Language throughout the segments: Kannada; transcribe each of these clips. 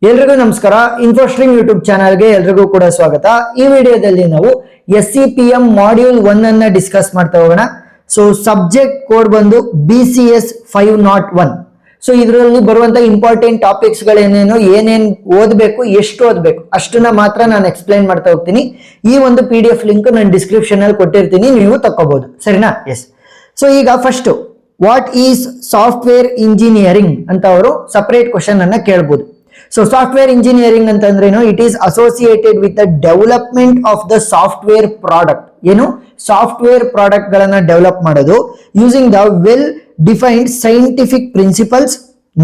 ಎಲ್ರಿಗೂ ನಮಸ್ಕಾರ. ಇನ್ಫೋಸ್ಟ್ರೀಮ್ ಯೂಟ್ಯೂಬ್ ಚಾನಲ್ಗೆ ಎಲ್ರಿಗೂ ಕೂಡ ಸ್ವಾಗತ. ಈ ವಿಡಿಯೋದಲ್ಲಿ ನಾವು SCPM ಮಾಡ್ಯೂಲ್ 1 ಅನ್ನ ಡಿಸ್ಕಸ್ ಮಾಡ್ತಾ ಹೋಗೋಣ. ಸೊ ಸಬ್ಜೆಕ್ಟ್ ಕೋಡ್ ಬಂದು BCS 501. ಸೊ ಇದರಲ್ಲಿ ಬರುವಂತ ಇಂಪಾರ್ಟೆಂಟ್ ಟಾಪಿಕ್ಸ್ ಗಳೇನೇನು, ಏನೇನ್ ಓದಬೇಕು, ಎಷ್ಟು ಓದಬೇಕು ಅಷ್ಟನ್ನ ಮಾತ್ರ ನಾನು ಎಕ್ಸ್ಪ್ಲೈನ್ ಮಾಡ್ತಾ ಹೋಗ್ತೀನಿ. ಈ ಒಂದು PDF ಲಿಂಕ್ ನಾನು ಡಿಸ್ಕ್ರಿಪ್ಷನ್ ಅಲ್ಲಿ ಕೊಟ್ಟಿರ್ತೀನಿ, ನೀವು ತಗೋಬಹುದು. ಸರಿನಾ? ಎಸ್. ಸೊ ಈಗ first what is software engineering ಅಂತ ಅವರು ಸಪರೇಟ್ ಕ್ವಶನ್ ಅನ್ನ ಕೇಳಬಹುದು. ಸೊ ಸಾಫ್ಟ್ವೇರ್ ಇಂಜಿನಿಯರಿಂಗ್ ಅಂತಂದ್ರೇನು? It is associated with the development of the software product. ಏನು? ಸಾಫ್ಟ್ವೇರ್ ಪ್ರಾಡಕ್ಟ್ ಗಳನ್ನ ಡೆವಲಪ್ ಮಾಡೋದು using the well defined scientific principles,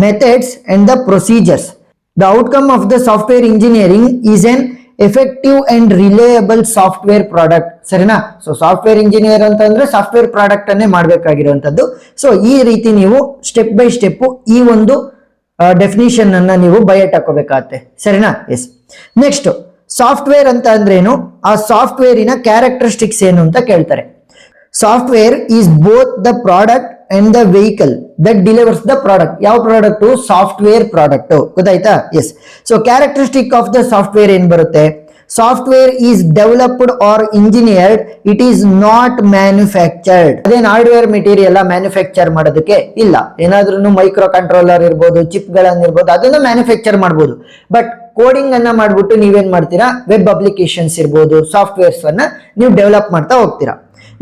methods and the procedures. The outcome of the software engineering is an effective and reliable software product. ಸರಿನಾ? ಸೊ ಸಾಫ್ಟ್ವೇರ್ ಇಂಜಿನಿಯರ್ ಅಂತಂದ್ರೆ ಸಾಫ್ಟ್ವೇರ್ ಪ್ರಾಡಕ್ಟ್ ಅನ್ನೇ ಮಾಡಬೇಕಾಗಿರುವಂತದ್ದು. ಸೊ ಈ ರೀತಿ ನೀವು ಸ್ಟೆಪ್ ಬೈ ಸ್ಟೆಪ್ ಈ ಒಂದು ಡೆಫಿನಿಷನ್ ಅನ್ನ ನೀವು ಬಯಟ್ ಹಾಕೋಬೇಕಾಗತ್ತೆ. ಸರಿನಾ? ಎಸ್. ನೆಕ್ಸ್ಟ್, ಸಾಫ್ಟ್ವೇರ್ ಅಂತ ಅಂದ್ರೇನು, ಆ ಸಾಫ್ಟ್ವೇರಿನ ಕ್ಯಾರೆಕ್ಟರಿಸ್ಟಿಕ್ಸ್ ಏನು ಅಂತ ಕೇಳ್ತಾರೆ. Software is both the product and the vehicle that delivers the product. ಯಾವ ಪ್ರಾಡಕ್ಟ್? Software product. ಗೊತ್ತಾಯ್ತಾ? Yes. So characteristic of the software ಏನ್ ಬರುತ್ತೆ? Software is developed or engineered, it is not manufactured. ಅದೇನ್ ಹಾರ್ಡ್ವೇರ್ ಮೆಟೀರಿಯಲ್ ಮ್ಯಾನುಫ್ಯಾಕ್ಚರ್ ಮಾಡೋದಕ್ಕೆ ಇಲ್ಲ. ಏನಾದ್ರೂ ಮೈಕ್ರೋ ಕಂಟ್ರೋಲರ್ ಇರ್ಬೋದು, ಚಿಪ್ ಗಳನ್ನಿರ್ಬೋದು, ಅದನ್ನ ಮ್ಯಾನುಫ್ಯಾಕ್ಚರ್ ಮಾಡಬಹುದು. ಬಟ್ ಕೋಡಿಂಗ್ ಅನ್ನ ಮಾಡ್ಬಿಟ್ಟು ನೀವೇನ್ ಮಾಡ್ತೀರಾ? ವೆಬ್ ಅಪ್ಲಿಕೇಶನ್ಸ್ ಇರ್ಬೋದು, ಸಾಫ್ಟ್ವೇರ್ಸ್ ಅನ್ನ ನೀವು ಡೆವಲಪ್ ಮಾಡ್ತಾ ಹೋಗ್ತೀರಾ.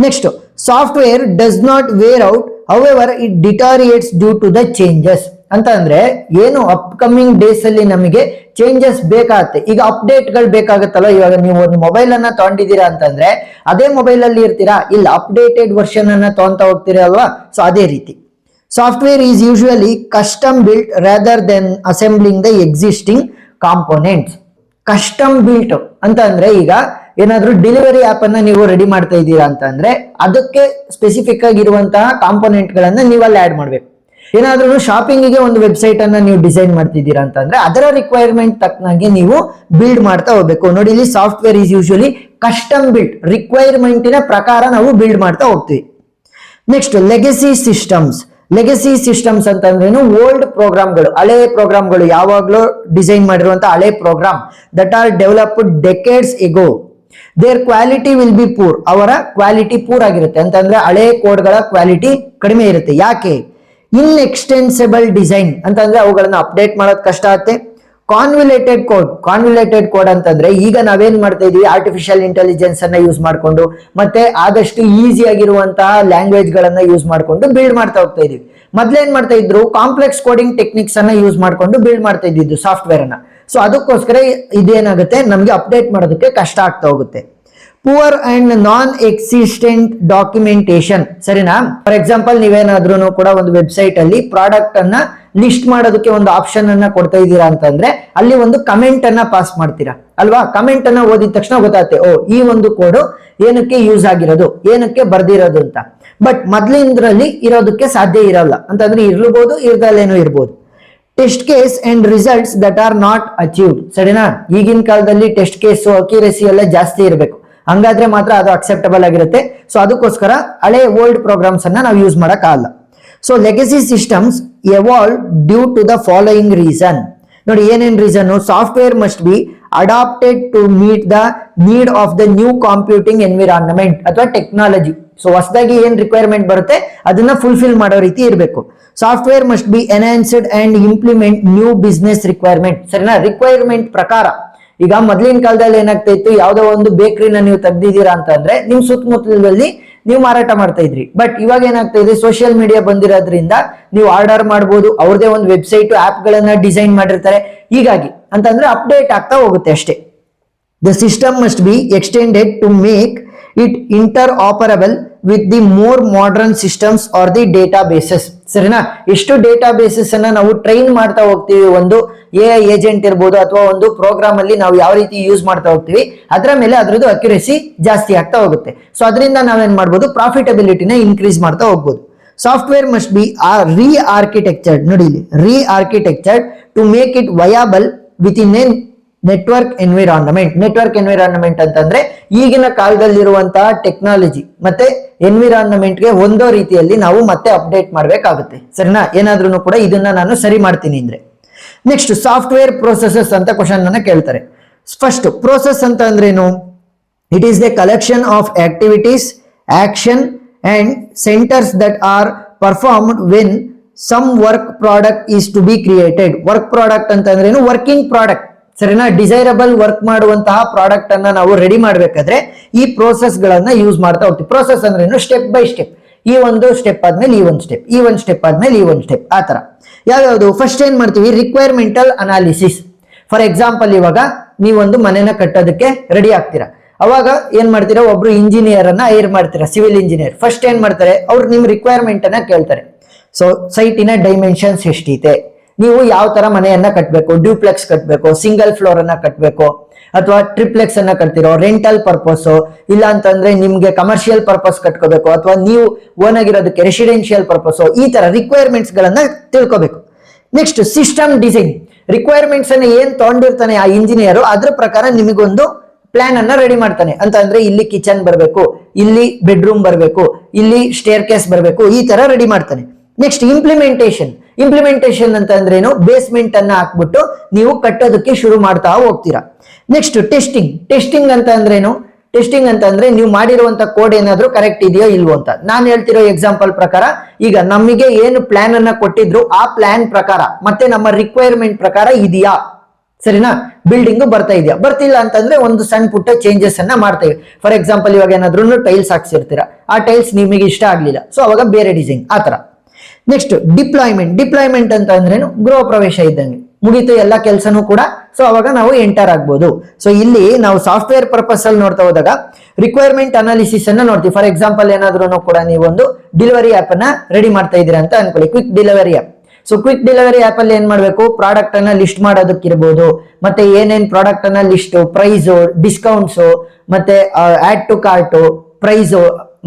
Next, software does not wear out, however it deteriorates due to the changes. ಅಂತ ಅಂದ್ರೆ ಏನು? ಅಪ್ಕಮಿಂಗ್ ಡೇಸ್ ಅಲ್ಲಿ ನಮಗೆ ಚೇಂಜಸ್ ಬೇಕಾಗತ್ತೆ. ಈಗ ಅಪ್ಡೇಟ್ ಗಳು ಬೇಕಾಗತ್ತಲ್ಲ. ಇವಾಗ ನೀವು ಒಂದು ಮೊಬೈಲ್ ಅನ್ನ ತಗೊಂಡಿದ್ದೀರಾ ಅಂತಂದ್ರೆ ಅದೇ ಮೊಬೈಲ್ ಅಲ್ಲಿ ಇರ್ತೀರಾ? ಇಲ್ಲ, ಅಪ್ಡೇಟೆಡ್ ವರ್ಷನ್ ಅನ್ನ ತಗೊಂತಾ ಹೋಗ್ತೀರಾ ಅಲ್ವಾ? ಸೊ ಅದೇ ರೀತಿ software is usually custom built rather then assembling the existing components. Custom built ಅಂತ ಅಂದ್ರೆ ಈಗ ಏನಾದ್ರೂ ಡೆಲಿವರಿ ಆಪ್ ಅನ್ನ ನೀವು ರೆಡಿ ಮಾಡ್ತಾ ಇದ್ದೀರಾ ಅಂತ ಅಂದ್ರೆ ಅದಕ್ಕೆ ಸ್ಪೆಸಿಫಿಕ್ ಆಗಿರುವಂತಹ ಕಾಂಪೋನೆಂಟ್ ಗಳನ್ನ ನೀವು ಅಲ್ಲಿ ಆಡ್ ಮಾಡ್ಬೇಕು. ಏನಾದ್ರೂ ಶಾಪಿಂಗ್ ಗೆ ಒಂದು ವೆಬ್ಸೈಟ್ ಅನ್ನ ನೀವು ಡಿಸೈನ್ ಮಾಡ್ತಿದ್ದೀರಾ ಅಂತಂದ್ರೆ ಅದರ ರಿಕ್ವೈರ್ಮೆಂಟ್ ತಕ್ಕನಾಗೆ ನೀವು ಬಿಲ್ಡ್ ಮಾಡ್ತಾ ಹೋಗ್ಬೇಕು. ನೋಡಿ, ಇಲ್ಲಿ software is usually custom built, ರಿಕ್ವೈರ್ಮೆಂಟಿನ ಪ್ರಕಾರ ನಾವು ಬಿಲ್ಡ್ ಮಾಡ್ತಾ ಹೋಗ್ತೀವಿ. Next, legacy systems. Legacy systems ಅಂತಂದ್ರೇನು? ಓಲ್ಡ್ ಪ್ರೋಗ್ರಾಮ್ಗಳು, ಹಳೆ ಪ್ರೋಗ್ರಾಮ್ಗಳು, ಯಾವಾಗ್ಲೂ ಡಿಸೈನ್ ಮಾಡಿರುವಂತ ಹಳೆ program that are developed decades ago. Their quality will be poor. ಅವರ ಕ್ವಾಲಿಟಿ ಪೂರ್ ಆಗಿರುತ್ತೆ. ಅಂತಂದ್ರೆ ಹಳೆ ಕೋಡ್ಗಳ ಕ್ವಾಲಿಟಿ ಕಡಿಮೆ ಇರುತ್ತೆ. ಯಾಕೆ? ಇನ್ಎಕ್ಸ್ಟೆನ್ಸಿಬಲ್ ಡಿಸೈನ್ ಅಂತಂದ್ರೆ ಅವುಗಳನ್ನ ಅಪ್ಡೇಟ್ ಮಾಡೋದು ಕಷ್ಟ ಆಗುತ್ತೆ. ಕಾನ್ವಿಲೇಟೆಡ್ ಕೋಡ್. ಕಾನ್ವಿಲೇಟೆಡ್ ಕೋಡ್ ಅಂತಂದ್ರೆ ಈಗ ನಾವೇನ್ ಮಾಡ್ತಾ ಇದೀವಿ? ಆರ್ಟಿಫಿಷಿಯಲ್ ಇಂಟೆಲಿಜೆನ್ಸ್ ಅನ್ನ ಯೂಸ್ ಮಾಡ್ಕೊಂಡು ಮತ್ತೆ ಆದಷ್ಟು ಈಸಿ ಆಗಿರುವಂತಹ ಲ್ಯಾಂಗ್ವೇಜ್ ಗಳನ್ನ ಯೂಸ್ ಮಾಡ್ಕೊಂಡು ಬಿಲ್ಡ್ ಮಾಡ್ತಾ ಹೋಗ್ತಾ ಇದೀವಿ. ಮೊದ್ಲೇನ್ ಮಾಡ್ತಾ ಇದ್ರು? ಕಾಂಪ್ಲೆಕ್ಸ್ ಕೋಡಿಂಗ್ ಟೆಕ್ನಿಕ್ಸ್ ಅನ್ನ ಯೂಸ್ ಮಾಡ್ಕೊಂಡು ಬಿಲ್ಡ್ ಮಾಡ್ತಾ ಇದ್ದಿದ್ದು ಸಾಫ್ಟ್ವೇರ್ ಅನ್ನ. ಸೊ ಅದಕ್ಕೋಸ್ಕರ ಇದೇನಾಗುತ್ತೆ? ನಮ್ಗೆ ಅಪ್ಡೇಟ್ ಮಾಡೋದಕ್ಕೆ ಕಷ್ಟ ಆಗ್ತಾ ಹೋಗುತ್ತೆ. Poor and non existent documentation. ಸರಿನಾ? ಫಾರ್ ಎಕ್ಸಾಂಪಲ್, ನೀವೇನಾದ್ರೂ ಕೂಡ ಒಂದು ವೆಬ್ಸೈಟ್ ಅಲ್ಲಿ ಪ್ರಾಡಕ್ಟ್ ಅನ್ನ ಲಿಸ್ಟ್ ಮಾಡೋದಕ್ಕೆ ಒಂದು ಆಪ್ಷನ್ ಅನ್ನ ಕೊಡ್ತಾ ಇದ್ದೀರಾ ಅಂತಂದ್ರೆ ಅಲ್ಲಿ ಒಂದು ಕಮೆಂಟ್ ಅನ್ನ ಪಾಸ್ ಮಾಡ್ತೀರಾ ಅಲ್ವಾ? ಕಮೆಂಟ್ ಅನ್ನ ಓದಿದ ತಕ್ಷಣ ಗೊತ್ತಾಗುತ್ತೆ, ಓ ಈ ಒಂದು ಕೋಡ್ ಏನಕ್ಕೆ ಯೂಸ್ ಆಗಿರೋದು, ಏನಕ್ಕೆ ಬರ್ದಿರೋದು ಅಂತ. ಬಟ್ ಮೊದ್ಲಿಂದ್ರಲ್ಲಿ ಇರೋದಕ್ಕೆ ಸಾಧ್ಯ ಇರಲ್ಲ. ಅಂತಂದ್ರೆ ಇರ್ಲಬಹುದು, ಇರ್ದಲ್ಲೇನೋ ಇರ್ಬೋದು. Test case and results that are not achieved. ಸರಿನಾ? ಈಗಿನ ಕಾಲದಲ್ಲಿ ಟೆಸ್ಟ್ ಕೇಸ್ ಅಕ್ಯುರಸಿ ಎಲ್ಲ ಜಾಸ್ತಿ ಇರಬೇಕು. ಹಂಗಾದ್ರೆ ಮಾತ್ರ ಅದು ಅಕ್ಸೆಪ್ಟಬಲ್ ಆಗಿರುತ್ತೆ. ಸೊ ಅದಕ್ಕೋಸ್ಕರ ಹಳೆ ಓಲ್ಡ್ ಪ್ರೋಗ್ರಾಮ್ಸ್ ಅನ್ನ ನಾವು ಯೂಸ್ ಮಾಡಕ್ ಆಗಲ್ಲ. So legacy systems evolve due to the following reason. ನೋಡಿ, ಏನೇನ್ reason? Software must be adapted to meet the need of the new computing environment ಅಥವಾ ಟೆಕ್ನಾಲಜಿ. ಸೊ ಹೊಸದಾಗಿ ಏನ್ ರಿಕ್ವೈರ್ಮೆಂಟ್ ಬರುತ್ತೆ ಅದನ್ನ ಫುಲ್ಫಿಲ್ ಮಾಡೋ ರೀತಿ ಇರಬೇಕು. Software must be enhanced and implement new business requirement. ಸರಿನಾ? ರಿಕ್ವೈರ್ಮೆಂಟ್ ಪ್ರಕಾರ. ಈಗ ಮೊದ್ಲಿನ ಕಾಲದಲ್ಲಿ ಏನಾಗ್ತಾ ಇತ್ತು? ಯಾವ್ದೋ ಒಂದು ಬೇಕರಿನ ನೀವು ತೆಗ್ದಿದ್ದೀರಾ ಅಂತಂದ್ರೆ ನಿಮ್ ಸುತ್ತಮುತ್ತಲಲ್ಲಿ ನೀವು ಮಾರಾಟ ಮಾಡ್ತಾ ಇದ್ರಿ. ಬಟ್ ಇವಾಗ ಏನಾಗ್ತಾ ಇದೆ? ಸೋಷಿಯಲ್ ಮೀಡಿಯಾ ಬಂದಿರೋದ್ರಿಂದ ನೀವು ಆರ್ಡರ್ ಮಾಡಬಹುದು. ಅವ್ರದೇ ಒಂದು ವೆಬ್ಸೈಟ್, ಆಪ್ ಗಳನ್ನ ಡಿಸೈನ್ ಮಾಡಿರ್ತಾರೆ. ಹೀಗಾಗಿ ಅಂತಂದ್ರೆ ಅಪ್ಡೇಟ್ ಆಗ್ತಾ ಹೋಗುತ್ತೆ ಅಷ್ಟೇ. The system must be extended to make it interoperable with the more modern systems or the databases. ಸರಿನಾ? ಎಷ್ಟು ಡೇಟಾ ಬೇಸಸ್ ಅನ್ನ ನಾವು ಟ್ರೈನ್ ಮಾಡ್ತಾ ಹೋಗ್ತೀವಿ, ಒಂದು AI ಏಜೆಂಟ್ ಇರ್ಬೋದು ಅಥವಾ ಒಂದು ಪ್ರೋಗ್ರಾಮ್ ಅಲ್ಲಿ ನಾವು ಯಾವ ರೀತಿ ಯೂಸ್ ಮಾಡ್ತಾ ಹೋಗ್ತೀವಿ ಅದರ ಮೇಲೆ ಅದ್ರದ್ದು ಅಕ್ಯುರಸಿ ಜಾಸ್ತಿ ಆಗ್ತಾ ಹೋಗುತ್ತೆ. ಸೊ ಅದರಿಂದ ನಾವೇನ್ ಮಾಡ್ಬೋದು? ಪ್ರಾಫಿಟಬಿಲಿಟಿನ ಇನ್ಕ್ರೀಸ್ ಮಾಡ್ತಾ ಹೋಗ್ಬೋದು. ಸಾಫ್ಟ್ವೇರ್ ಮಸ್ಟ್ ಬಿ ರೀ ಆರ್ಕಿಟೆಕ್ಚರ್ಡ್. ನೋಡಿ, re architectured to make it viable within a network environment. Network environment ಅಂತಂದ್ರೆ ಈಗಿನ ಕಾಲದಲ್ಲಿರುವಂತಹ ಟೆಕ್ನಾಲಜಿ ಮತ್ತೆ ಎನ್ವಿರಾನ್ಮೆಂಟ್ಗೆ ಹೊಂದೋ ರೀತಿಯಲ್ಲಿ ನಾವು ಮತ್ತೆ ಅಪ್ಡೇಟ್ ಮಾಡಬೇಕಾಗುತ್ತೆ. ಸರಿನಾ? ಏನಾದ್ರೂ ಕೂಡ ಇದನ್ನ ನಾನು ಸರಿ ಮಾಡ್ತೀನಿ ಅಂದ್ರೆ ನೆಕ್ಸ್ಟ್ ಸಾಫ್ಟ್ವೇರ್ ಪ್ರೊಸೆಸಸ್ ಅಂತ ಕ್ವಶನ್ ಅನ್ನ ಕೇಳ್ತಾರೆ. ಫಸ್ಟ್ ಪ್ರೋಸೆಸ್ ಅಂತ ಅಂದ್ರೇನು? It is the collection of activities, action and centres that are performed when some work product is to be created. Work product ಅಂತ ಅಂದ್ರೇನು? ವರ್ಕಿಂಗ್ ಪ್ರಾಡಕ್ಟ್, ಸರಿನಾ? ಡಿಸೈರಬಲ್ ವರ್ಕ್ ಮಾಡುವಂತಹ ಪ್ರಾಡಕ್ಟ್ ಅನ್ನ ನಾವು ರೆಡಿ ಮಾಡ್ಬೇಕಾದ್ರೆ ಈ ಪ್ರೋಸೆಸ್ ಗಳನ್ನ ಯೂಸ್ ಮಾಡ್ತಾ ಹೋಗ್ತೀವಿ. ಪ್ರೋಸೆಸ್ ಅಂದ್ರೇನು? ಸ್ಟೆಪ್ ಬೈ ಸ್ಟೆಪ್, ಈ ಒಂದು ಸ್ಟೆಪ್ ಆದ್ಮೇಲೆ ಈ ಒಂದು ಸ್ಟೆಪ್, ಈ ಒಂದು ಸ್ಟೆಪ್ ಆದ್ಮೇಲೆ ಈ ಒಂದು ಸ್ಟೆಪ್, ಆ ತರ. ಯಾವ್ಯಾವುದು? ಫಸ್ಟ್ ಏನ್ ಮಾಡ್ತೀವಿ? ರಿಕ್ವೈರ್ಮೆಂಟಲ್ ಅನಾಲಿಸಿಸ್. ಫಾರ್ ಎಕ್ಸಾಂಪಲ್, ಇವಾಗ ನೀವೊಂದು ಮನೆನ ಕಟ್ಟೋದಕ್ಕೆ ರೆಡಿ ಆಗ್ತೀರಾ. ಅವಾಗ ಏನ್ ಮಾಡ್ತೀರಾ? ಒಬ್ರು ಇಂಜಿನಿಯರ್ ಅನ್ನ ಹೈರ್ ಮಾಡ್ತೀರಾ, ಸಿವಿಲ್ ಇಂಜಿನಿಯರ್. ಫಸ್ಟ್ ಏನ್ ಮಾಡ್ತಾರೆ? ಅವ್ರು ನಿಮ್ ರಿಕ್ವೈರ್ಮೆಂಟ್ ಅನ್ನ ಕೇಳ್ತಾರೆ. ಸೊ ಸೈಟಿನ ಡೈಮೆನ್ಷನ್ಸ್ ಎಷ್ಟೈತೆ, ನೀವು ಯಾವ ತರ ಮನೆಯನ್ನ ಕಟ್ಟಬೇಕು, ಡ್ಯೂಪ್ಲೆಕ್ಸ್ ಕಟ್ಟಬೇಕು, ಸಿಂಗಲ್ ಫ್ಲೋರ್ ಅನ್ನ ಕಟ್ಟಬೇಕು, ಅಥವಾ ಟ್ರಿಪ್ಲೆಕ್ಸ್ ಅನ್ನ ಕಟ್ತಿರೋ, ರೆಂಟಲ್ ಪರ್ಪಸ್, ಇಲ್ಲ ಅಂತಂದ್ರೆ ನಿಮ್ಗೆ ಕಮರ್ಷಿಯಲ್ ಪರ್ಪಸ್ ಕಟ್ಕೋಬೇಕು, ಅಥವಾ ನೀವು ಓನ್ ಆಗಿರೋದಕ್ಕೆ ರೆಸಿಡೆನ್ಷಿಯಲ್ ಪರ್ಪಸ್, ಈ ತರ ರಿಕ್ವೈರ್ಮೆಂಟ್ಸ್ ಗಳನ್ನ ತಿಳ್ಕೋಬೇಕು. Next system design. ರಿಕ್ವೈರ್ಮೆಂಟ್ಸ್ ಅನ್ನ ಏನ್ ತಗೊಂಡಿರ್ತಾನೆ ಆ ಇಂಜಿನಿಯರ್, ಅದ್ರ ಪ್ರಕಾರ ನಿಮಗೊಂದು ಪ್ಲಾನ್ ಅನ್ನ ರೆಡಿ ಮಾಡ್ತಾನೆ. ಅಂತ ಅಂದ್ರೆ ಇಲ್ಲಿ ಕಿಚನ್ ಬರಬೇಕು, ಇಲ್ಲಿ ಬೆಡ್ರೂಮ್ ಬರಬೇಕು, ಇಲ್ಲಿ ಸ್ಟೇರ್ ಕೇಸ್ ಬರಬೇಕು, ಈ ತರ ರೆಡಿ ಮಾಡ್ತಾನೆ. Next implementation. ಇಂಪ್ಲಿಮೆಂಟೇಷನ್ ಅಂತ ಅಂದ್ರೇನು? ಬೇಸ್ಮೆಂಟ್ ಅನ್ನ ಹಾಕ್ಬಿಟ್ಟು ನೀವು ಕಟ್ಟೋದಕ್ಕೆ ಶುರು ಮಾಡ್ತಾ ಹೋಗ್ತೀರಾ. Next testing. ಟೆಸ್ಟಿಂಗ್ ಅಂತ ಅಂದ್ರೇನು? ಟೆಸ್ಟಿಂಗ್ ಅಂತ ಅಂದ್ರೆ ನೀವು ಮಾಡಿರುವಂತ ಕೋಡ್ ಏನಾದ್ರೂ ಕರೆಕ್ಟ್ ಇದೆಯೋ ಇಲ್ವೋ ಅಂತ. ನಾನು ಹೇಳ್ತಿರೋ ಎಕ್ಸಾಂಪಲ್ ಪ್ರಕಾರ, ಈಗ ನಮಗೆ ಏನು ಪ್ಲಾನ್ ಅನ್ನ ಕೊಟ್ಟಿದ್ರು ಆ ಪ್ಲಾನ್ ಪ್ರಕಾರ ಮತ್ತೆ ನಮ್ಮ ರಿಕ್ವೈರ್ಮೆಂಟ್ ಪ್ರಕಾರ ಇದೆಯಾ, ಸರಿನಾ? ಬಿಲ್ಡಿಂಗ್ ಬರ್ತಾ ಇದೆಯಾ, ಬರ್ತಿಲ್ಲ ಅಂತಂದ್ರೆ ಒಂದು ಸಣ್ಣ ಪುಟ್ಟ ಚೇಂಜಸ್ ಅನ್ನ ಮಾಡ್ತೇವೆ. ಫಾರ್ ಎಕ್ಸಾಂಪಲ್, ಇವಾಗ ಏನಾದ್ರೂ ಟೈಲ್ಸ್ ಹಾಕ್ಸಿರ್ತೀರಾ, ಆ ಟೈಲ್ಸ್ ನಿಮಗೆ ಇಷ್ಟ ಆಗ್ಲಿಲ್ಲ, ಸೊ ಅವಾಗ ಬೇರೆ ಡಿಸೈನ್, ಆ ತರ. Next deployment. ಡಿಪ್ಲಾಯ್ಮೆಂಟ್ ಅಂತ ಅಂದ್ರೇನು? ಗೃಹ ಪ್ರವೇಶ ಇದ್ದಂಗೆ, ಮುಗೀತು ಎಲ್ಲ ಕೆಲಸನೂ ಕೂಡ, ಸೊ ಅವಾಗ ನಾವು ಎಂಟರ್ ಆಗ್ಬೋದು. ಸೊ ಇಲ್ಲಿ ನಾವು ಸಾಫ್ಟ್ವೇರ್ ಪರ್ಪಸ್ ಅಲ್ಲಿ ನೋಡ್ತಾ ಹೋದಾಗ ರಿಕ್ವೈರ್ಮೆಂಟ್ ಅನಾಲಿಸಿಸ್ ಅನ್ನ ನೋಡ್ತೀವಿ. ಫಾರ್ ಎಕ್ಸಾಂಪಲ್, ಏನಾದ್ರೂ ಕೂಡ ನೀವೊಂದು ಡೆಲಿವರಿ ಆಪ್ ಅನ್ನ ರೆಡಿ ಮಾಡ್ತಾ ಇದ್ದೀರಾ ಅಂತ ಅನ್ಕೊಳ್ಳಿ, quick delivery app. So quick delivery app ಅಲ್ಲಿ ಏನ್ ಮಾಡ್ಬೇಕು? ಪ್ರಾಡಕ್ಟ್ ಅನ್ನ ಲಿಸ್ಟ್ ಮಾಡೋದಕ್ಕಿರ್ಬೋದು, ಮತ್ತೆ ಏನೇನ್ ಪ್ರಾಡಕ್ಟ್ ಅನ್ನ ಲಿಸ್ಟ್, ಪ್ರೈಸ್, ಡಿಸ್ಕೌಂಟ್ಸ್, ಮತ್ತೆ ಆಡ್ ಟು ಕಾರ್ಟ್, ಪ್ರೈಸ್,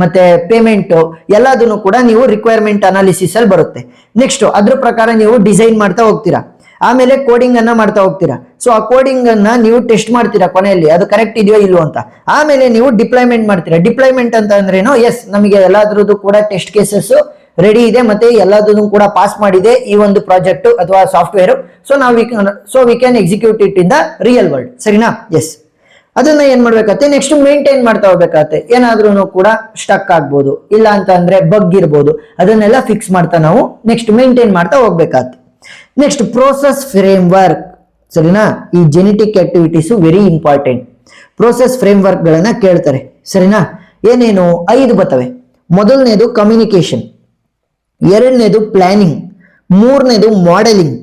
ಮತ್ತೆ ಪೇಮೆಂಟ್, ಎಲ್ಲದನ್ನು ಕೂಡ ನೀವು ರಿಕ್ವೈರ್ಮೆಂಟ್ ಅನಾಲಿಸಿಸ್ ಅಲ್ಲಿ ಬರುತ್ತೆ. ನೆಕ್ಸ್ಟ್ ಅದ್ರ ಪ್ರಕಾರ ನೀವು ಡಿಸೈನ್ ಮಾಡ್ತಾ ಹೋಗ್ತೀರಾ. ಆಮೇಲೆ ಕೋಡಿಂಗ್ ಅನ್ನ ಮಾಡ್ತಾ ಹೋಗ್ತೀರಾ. ಸೊ ಆ ಕೋಡಿಂಗ್ ಅನ್ನ ನೀವು ಟೆಸ್ಟ್ ಮಾಡ್ತೀರಾ ಕೊನೆಯಲ್ಲಿ, ಅದು ಕರೆಕ್ಟ್ ಇದೆಯೋ ಇಲ್ವೋ ಅಂತ. ಆಮೇಲೆ ನೀವು ಡಿಪ್ಲಾಯ್ಮೆಂಟ್ ಮಾಡ್ತೀರಾ. ಡಿಪ್ಲಾಯ್ಮೆಂಟ್ ಅಂತ ಅಂದ್ರೇನು? ಎಸ್, ನಮಗೆ ಎಲ್ಲಾದ್ರದ್ದು ಕೂಡ ಟೆಸ್ಟ್ ಕೇಸಸ್ ರೆಡಿ ಇದೆ, ಮತ್ತೆ ಎಲ್ಲದನ್ನು ಕೂಡ ಪಾಸ್ ಮಾಡಿದೆ ಈ ಒಂದು ಪ್ರಾಜೆಕ್ಟ್ ಅಥವಾ software. So we can execute it in the real world, ಸರಿನಾ? ಎಸ್. ಅದನ್ನ ಏನ್ ಮಾಡ್ಬೇಕಾಗತ್ತೆ? ನೆಕ್ಸ್ಟ್ ಮೇಂಟೈನ್ ಮಾಡ್ತಾ ಹೋಗ್ಬೇಕಾಗತ್ತೆ. ಏನಾದ್ರೂ ಕೂಡ ಸ್ಟಕ್ ಆಗ್ಬೋದು, ಇಲ್ಲ ಅಂತ ಅಂದ್ರೆ ಬಗ್ ಇರ್ಬೋದು, ಅದನ್ನೆಲ್ಲ ಫಿಕ್ಸ್ ಮಾಡ್ತಾ ನಾವು ನೆಕ್ಸ್ಟ್ ಮೇಂಟೈನ್ ಮಾಡ್ತಾ ಹೋಗ್ಬೇಕಾಗತ್ತೆ. ನೆಕ್ಸ್ಟ್ ಪ್ರೋಸೆಸ್ ಫ್ರೇಮ್ ವರ್ಕ್, ಸರಿನಾ? ಈ genetic activities very important. Process frame work ಗಳನ್ನ ಕೇಳ್ತಾರೆ, ಸರಿನಾ? ಏನೇನು? 5 ಬರ್ತವೆ. ಮೊದಲನೇದು ಕಮ್ಯುನಿಕೇಶನ್, ಎರಡನೇದು ಪ್ಲಾನಿಂಗ್, ಮೂರನೇದು ಮಾಡೆಲಿಂಗ್,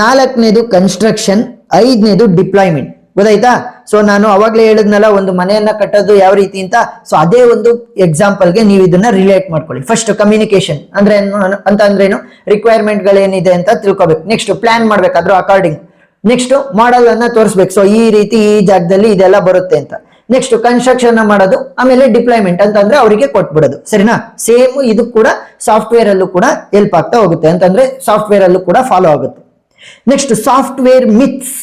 ನಾಲ್ಕನೇದು ಕನ್ಸ್ಟ್ರಕ್ಷನ್, ಐದನೇದು ಡಿಪ್ಲಾಯ್ಮೆಂಟ್. ಗೊತ್ತಾಯ್ತಾ? ಸೊ ನಾನು ಅವಾಗ್ಲೇ ಹೇಳಿದ್ನಲ್ಲ ಒಂದು ಮನೆಯನ್ನ ಕಟ್ಟೋದು ಯಾವ ರೀತಿ ಅಂತ. ಸೊ ಅದೇ ಒಂದು ಎಕ್ಸಾಂಪಲ್ಗೆ ನೀವು ಇದನ್ನ ರಿಲೇಟ್ ಮಾಡ್ಕೊಳ್ಳಿ. ಫಸ್ಟ್ ಕಮ್ಯುನಿಕೇಶನ್ ಅಂದ್ರೆ ಅಂತ ಅಂದ್ರೇನು? ರಿಕ್ವೈರ್ಮೆಂಟ್ ಗಳೇನಿದೆ ಅಂತ ತಿಳ್ಕೊಬೇಕು. ನೆಕ್ಸ್ಟ್ ಪ್ಲಾನ್ ಮಾಡ್ಬೇಕು ಅದ್ರ ಅಕಾರ್ಡಿಂಗ್. ನೆಕ್ಸ್ಟ್ ಮಾಡೆಲ್ ಅನ್ನ ತೋರಿಸ್ಬೇಕು, ಸೊ ಈ ರೀತಿ ಈ ಜಾಗದಲ್ಲಿ ಇದೆಲ್ಲ ಬರುತ್ತೆ ಅಂತ. ನೆಕ್ಸ್ಟ್ ಕನ್ಸ್ಟ್ರಕ್ಷನ್ ಮಾಡೋದು, ಆಮೇಲೆ ಡಿಪ್ಲಾಯ್ಮೆಂಟ್ ಅಂತ ಅಂದ್ರೆ ಅವರಿಗೆ ಕೊಟ್ಬಿಡೋದು, ಸರಿನಾ? ಸೇಮ್ ಇದು ಕೂಡ ಸಾಫ್ಟ್ವೇರ್ ಅಲ್ಲೂ ಕೂಡ ಹೆಲ್ಪ್ ಆಗ್ತಾ ಹೋಗುತ್ತೆ, ಅಂತಂದ್ರೆ ಸಾಫ್ಟ್ವೇರ್ ಅಲ್ಲೂ ಕೂಡ ಫಾಲೋ ಆಗುತ್ತೆ. Next software myths.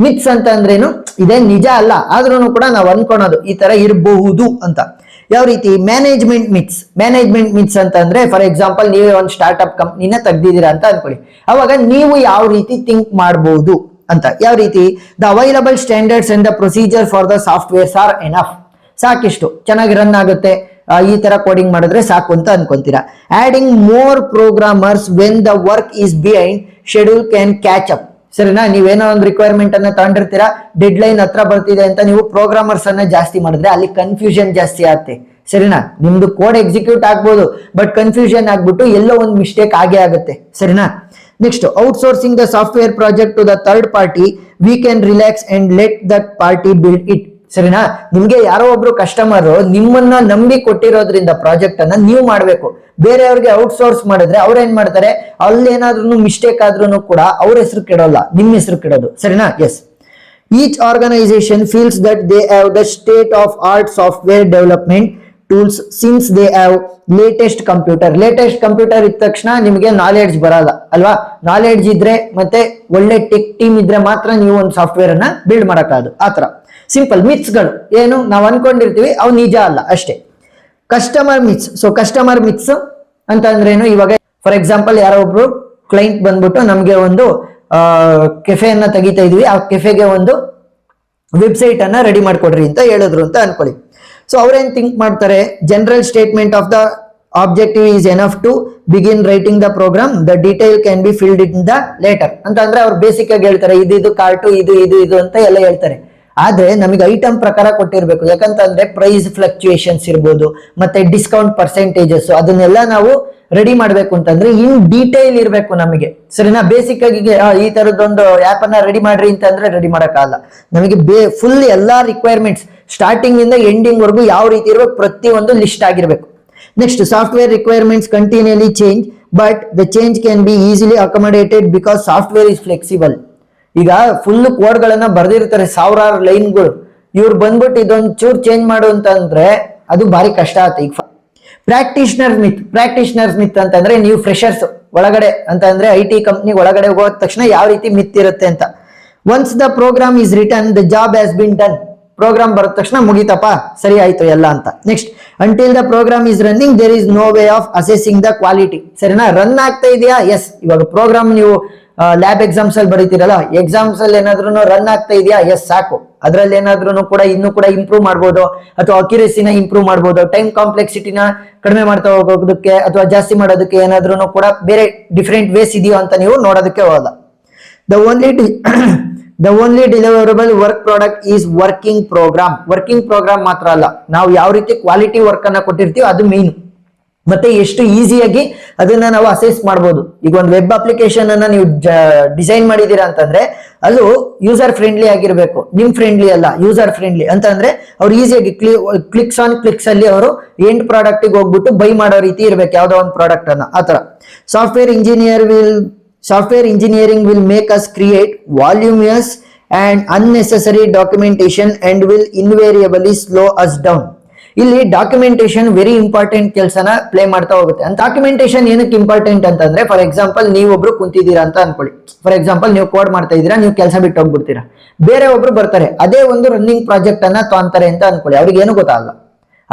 ಮಿತ್ಸ್ ಅಂತ ಅಂದ್ರೇನು? ಇದೇ ನಿಜ ಅಲ್ಲ, ಆದ್ರೂ ಕೂಡ ನಾವು ಅನ್ಕೊಳೋದು ಈ ತರ ಇರಬಹುದು ಅಂತ. ಯಾವ ರೀತಿ? Management myths. ಮ್ಯಾನೇಜ್ಮೆಂಟ್ ಮಿತ್ಸ್ ಅಂತ ಅಂದ್ರೆ ಫಾರ್ ಎಕ್ಸಾಂಪಲ್, ನೀವೇ ಒಂದು ಸ್ಟಾರ್ಟ್ಅಪ್ ಕಂಪ್ನಿನ ತೆಗ್ದಿದ್ದೀರಾ ಅಂತ ಅನ್ಕೊಳ್ಳಿ. ಅವಾಗ ನೀವು ಯಾವ ರೀತಿ ಥಿಂಕ್ ಮಾಡಬಹುದು ಅಂತ. ಯಾವ ರೀತಿ? The available standards and the procedure for the softwares are enough. ಸಾಕಿಷ್ಟು ಚೆನ್ನಾಗಿ ರನ್ ಆಗುತ್ತೆ, ಈ ತರ ಕೋಡಿಂಗ್ ಮಾಡಿದ್ರೆ ಸಾಕು ಅಂತ ಅನ್ಕೊಂತೀರಾ. Adding more programmers when the work is behind schedule can catch up. ಸರಿನಾ? ನೀವೇನೋ ಒಂದು ರಿಕ್ವೈರ್ಮೆಂಟ್ ಅನ್ನ ತಗೊಂಡಿರ್ತೀರಾ, ಡೆಡ್ ಲೈನ್ ಹತ್ರ ಬರ್ತಿದೆ ಅಂತ ನೀವು ಪ್ರೋಗ್ರಾಮರ್ಸ್ ಅನ್ನ ಜಾಸ್ತಿ ಮಾಡಿದ್ರೆ ಅಲ್ಲಿ ಕನ್ಫ್ಯೂಷನ್ ಜಾಸ್ತಿ ಆಗುತ್ತೆ, ಸರಿನಾ? ನಿಮ್ದು ಕೋಡ್ ಎಕ್ಸಿಕ್ಯೂಟ್ ಆಗ್ಬೋದು, ಬಟ್ ಕನ್ಫ್ಯೂಷನ್ ಆಗ್ಬಿಟ್ಟು ಎಲ್ಲೋ ಒಂದು ಮಿಸ್ಟೇಕ್ ಆಗೇ ಆಗುತ್ತೆ, ಸರಿನಾ? Next outsourcing the software project to the third party, we can relax and let that party build it. ಸರಿನಾ? ನಿಮ್ಗೆ ಯಾರೋ ಒಬ್ರು ಕಸ್ಟಮರ್ ನಿಮ್ಮನ್ನ ನಂಬಿ ಕೊಟ್ಟಿರೋದ್ರಿಂದ ಪ್ರಾಜೆಕ್ಟ್ ಅನ್ನ ನೀವು ಮಾಡ್ಬೇಕು. ಬೇರೆಯವ್ರಿಗೆ ಔಟ್ಸೋರ್ಸ್ ಮಾಡಿದ್ರೆ ಅವ್ರ ಏನ್ ಮಾಡ್ತಾರೆ? ಅಲ್ಲೇನಾದ್ರೂ ಮಿಸ್ಟೇಕ್ ಆದ್ರೂ ಕೂಡ ಅವ್ರ ಹೆಸರು ಕೆಡೋಲ್ಲ, ನಿಮ್ಮ ಹೆಸರು ಕೆಡೋದು, ಸರಿನಾ? Yes. Each organisation feels that they have the state of art software development tools since they have latest computer. Latest computer ಇದ್ದ ತಕ್ಷಣ ನಿಮಗೆ ನಾಲೆಡ್ಜ್ ಬರಲ್ಲ ಅಲ್ವಾ? ನಾಲೆಡ್ಜ್ ಇದ್ರೆ ಮತ್ತೆ ಒಳ್ಳೆ ಟೆಕ್ ಟೀಮ್ ಇದ್ರೆ ಮಾತ್ರ ನೀವು ಒಂದು ಸಾಫ್ಟ್ವೇರ್ ಅನ್ನ ಬಿಲ್ಡ್ ಮಾಡಕ್ಕಾಗದು. ಆತರ ಸಿಂಪಲ್. ಮಿತ್ಸ್ಗಳು ಏನು? ನಾವು ಅನ್ಕೊಂಡಿರ್ತೀವಿ, ಅವು ನಿಜ ಅಲ್ಲ ಅಷ್ಟೇ. Customer myths. So customer myths ಅಂತ ಅಂದ್ರೇನು? ಇವಾಗ ಫಾರ್ ಎಕ್ಸಾಂಪಲ್, ಯಾರೋ ಒಬ್ರು ಕ್ಲೈಂಟ್ ಬಂದ್ಬಿಟ್ಟು ನಮ್ಗೆ ಒಂದು ಕೆಫೆಯನ್ನ ತೆಗಿತಾ ಇದೀವಿ, ಆ ಕೆಫೆಗೆ ಒಂದು ವೆಬ್ಸೈಟ್ ಅನ್ನ ರೆಡಿ ಮಾಡ್ಕೊಡ್ರಿ ಅಂತ ಹೇಳಿದ್ರು ಅಂತ ಅನ್ಕೊಳ್ಳಿ. ಸೊ ಅವ್ರೇನ್ ಥಿಂಕ್ ಮಾಡ್ತಾರೆ, general statement of the objective is enough to begin writing the program, the detail can be filled in the later ಅಂತ ಅಂದ್ರೆ ಅವ್ರು ಬೇಸಿಕ್ ಆಗಿ ಹೇಳ್ತಾರೆ ಇದು ಕಾರ್ಟು ಇದು ಅಂತ ಎಲ್ಲ ಹೇಳ್ತಾರೆ. ಆದ್ರೆ ನಮಗೆ ಐಟಮ್ ಪ್ರಕಾರ ಕೊಟ್ಟಿರ್ಬೇಕು, ಯಾಕಂತಂದ್ರೆ ಪ್ರೈಸ್ ಫ್ಲಕ್ಚುಯೇಷನ್ಸ್ ಇರ್ಬೋದು, ಮತ್ತೆ ಡಿಸ್ಕೌಂಟ್ ಪರ್ಸೆಂಟೇಜಸ್, ಅದನ್ನೆಲ್ಲ ನಾವು ರೆಡಿ ಮಾಡ್ಬೇಕು ಅಂತಂದ್ರೆ ಇನ್ ಡೀಟೇಲ್ ಇರ್ಬೇಕು ನಮಗೆ, ಸರಿನಾ. ಬೇಸಿಕ್ ಆಗಿ ಈ ತರದೊಂದು ಆಪ್ ಅನ್ನ ರೆಡಿ ಮಾಡ್ರಿ ಅಂತಂದ್ರೆ ರೆಡಿ ಮಾಡಕ್ಕಾಗಲ್ಲ. ನಮಗೆ ಫುಲ್ ಎಲ್ಲಾ ರಿಕ್ವೈರ್ಮೆಂಟ್ಸ್ ಸ್ಟಾರ್ಟಿಂಗ್ ಇಂದ ಎಂಡಿಂಗ್ ವರ್ಗು ಯಾವ ರೀತಿ ಇರ್ಬೇಕು ಪ್ರತಿಯೊಂದು ಲಿಸ್ಟ್ ಆಗಿರ್ಬೇಕು. Next, software requirements continually change but the change can be easily accommodated because software is flexible. ಈಗ ಫುಲ್ ಕೋಡ್ ಗಳನ್ನ ಬರ್ದಿರ್ತಾರೆ, ಸಾವಿರಾರು ಲೈನ್ಗಳು, ಇವ್ರು ಬಂದ್ಬಿಟ್ಟು ಇದೊಂದು ಚೂರ್ ಚೇಂಜ್ ಮಾಡು ಅಂತಂದ್ರೆ ಅದು ಭಾರಿ ಕಷ್ಟ ಆಗುತ್ತೆ. ಈಗ ಪ್ರಾಕ್ಟಿಷನರ್ ಮಿತ್ ಅಂತಂದ್ರೆ ನೀವು ಫ್ರೆಷರ್ಸ್ ಒಳಗಡೆ ಅಂತ ಅಂದ್ರೆ IT ಕಂಪ್ನಿ ಒಳಗಡೆ ಹೋದ ತಕ್ಷಣ ಯಾವ ರೀತಿ ಮಿತ್ ಇರುತ್ತೆ ಅಂತ. Once the program is written the job has been done. Program ಬರದ ತಕ್ಷಣ ಮುಗಿತಪ್ಪ, ಸರಿ ಆಯ್ತು ಎಲ್ಲ ಅಂತ. Next, until the program is running there is no way of assessing the quality. ಸರಿನಾ, ರನ್ ಆಗ್ತಾ ಇದೆಯಾ? ಎಸ್. ಇವಾಗ ಪ್ರೋಗ್ರಾಮ್ ನೀವು ಲ್ಯಾಬ್ ಎಕ್ಸಾಮ್ಸ್ ಅಲ್ಲಿ ಬರೀತಿರಲ್ಲ, ಎಕ್ಸಾಮ್ಸ್ ಅಲ್ಲಿ ಏನಾದ್ರೂ ರನ್ ಆಗ್ತಾ ಇದೆಯಾ? ಎಸ್, ಸಾಕು. ಅದ್ರಲ್ಲಿ ಏನಾದ್ರೂ ಕೂಡ ಇನ್ನೂ ಕೂಡ ಇಂಪ್ರೂವ್ ಮಾಡ್ಬೋದು, ಅಥವಾ ಅಕ್ಯುರೇಸಿನ ಇಂಪ್ರೂವ್ ಮಾಡ್ಬೋದು, ಟೈಮ್ ಕಾಂಪ್ಲೆಕ್ಸಿಟಿನ ಕಡಿಮೆ ಮಾಡ್ತಾ ಹೋಗೋದಕ್ಕೆ ಅಥವಾ ಜಾಸ್ತಿ ಮಾಡೋದಕ್ಕೆ ಏನಾದ್ರೂ ಕೂಡ ಬೇರೆ ಡಿಫ್ರೆಂಟ್ ವೇಸ್ ಇದೆಯೋ ಅಂತ ನೀವು ನೋಡೋದಕ್ಕೆ ಹೋಗಲ್ಲ. The only deliverable work product is working program. Working program ಮಾತ್ರ ಅಲ್ಲ, ನಾವು ಯಾವ ರೀತಿ ಕ್ವಾಲಿಟಿ ವರ್ಕ್ ಅನ್ನ ಕೊಟ್ಟಿರ್ತೀವಿ ಅದು ಮೇನ್, ಮತ್ತೆ ಎಷ್ಟು ಈಸಿಯಾಗಿ ಅದನ್ನ ನಾವು ಅಸೆಸ್ ಮಾಡ್ಬೋದು. ಈಗ ಒಂದು ವೆಬ್ ಅಪ್ಲಿಕೇಶನ್ ಅನ್ನ ನೀವು ಡಿಸೈನ್ ಮಾಡಿದೀರಾ ಅಂತಂದ್ರೆ ಅದು ಯೂಸರ್ ಫ್ರೆಂಡ್ಲಿ ಆಗಿರ್ಬೇಕು, ನಿಮ್ ಫ್ರೆಂಡ್ಲಿ ಅಲ್ಲ, ಯೂಸರ್ ಫ್ರೆಂಡ್ಲಿ ಅಂತಂದ್ರೆ ಅವ್ರು ಈಸಿಯಾಗಿ ಕ್ಲಿಕ್ಸ್ ಅಲ್ಲಿ ಅವರು ಎಂಡ್ ಪ್ರಾಡಕ್ಟ್ ಗೆ ಹೋಗ್ಬಿಟ್ಟು ಬೈ ಮಾಡೋ ರೀತಿ ಇರ್ಬೇಕು ಯಾವ್ದೋ ಒಂದು ಪ್ರಾಡಕ್ಟ್ ಅನ್ನ. ಆತರ software engineering will make us create voluminous and unnecessary documentation and will invariably slow us down. ಇಲ್ಲಿ ಡಾಕ್ಯುಮೆಂಟೇಶನ್ ವೆರಿ ಇಂಪಾರ್ಟೆಂಟ್ ಕೆಲಸನ ಪ್ಲೇ ಮಾಡ್ತಾ ಹೋಗುತ್ತೆ. ಅಂತ ಡಾಕ್ಯುಮೆಂಟೇಶನ್ ಏನಕ್ಕೆ ಇಂಪಾರ್ಟೆಂಟ್ ಅಂತಂದ್ರೆ, ಫಾರ್ ಎಕ್ಸಾಂಪಲ್ ನೀವೊಬ್ರು ಕುಂತಿದ್ದೀರಾ ಅಂತ ಅನ್ಕೊಳ್ಳಿ. ಫಾರ್ ಎಕ್ಸಾಂಪಲ್ ನೀವು ಕೋಡ್ ಮಾಡ್ತಾ ಇದ್ದೀರಾ, ನೀವು ಕೆಲಸ ಬಿಟ್ಟು ಹೋಗ್ಬಿಡ್ತೀರಾ, ಬೇರೆ ಒಬ್ರು ಬರ್ತಾರೆ, ಅದೇ ಒಂದು ರನ್ನಿಂಗ್ ಪ್ರಾಜೆಕ್ಟ್ ಅನ್ನ ತೊಂತಾರೆ ಅಂತ ಅನ್ಕೊಳ್ಳಿ, ಅವ್ರಿಗೆ ಏನು ಗೊತ್ತಾಗಲ್ಲ.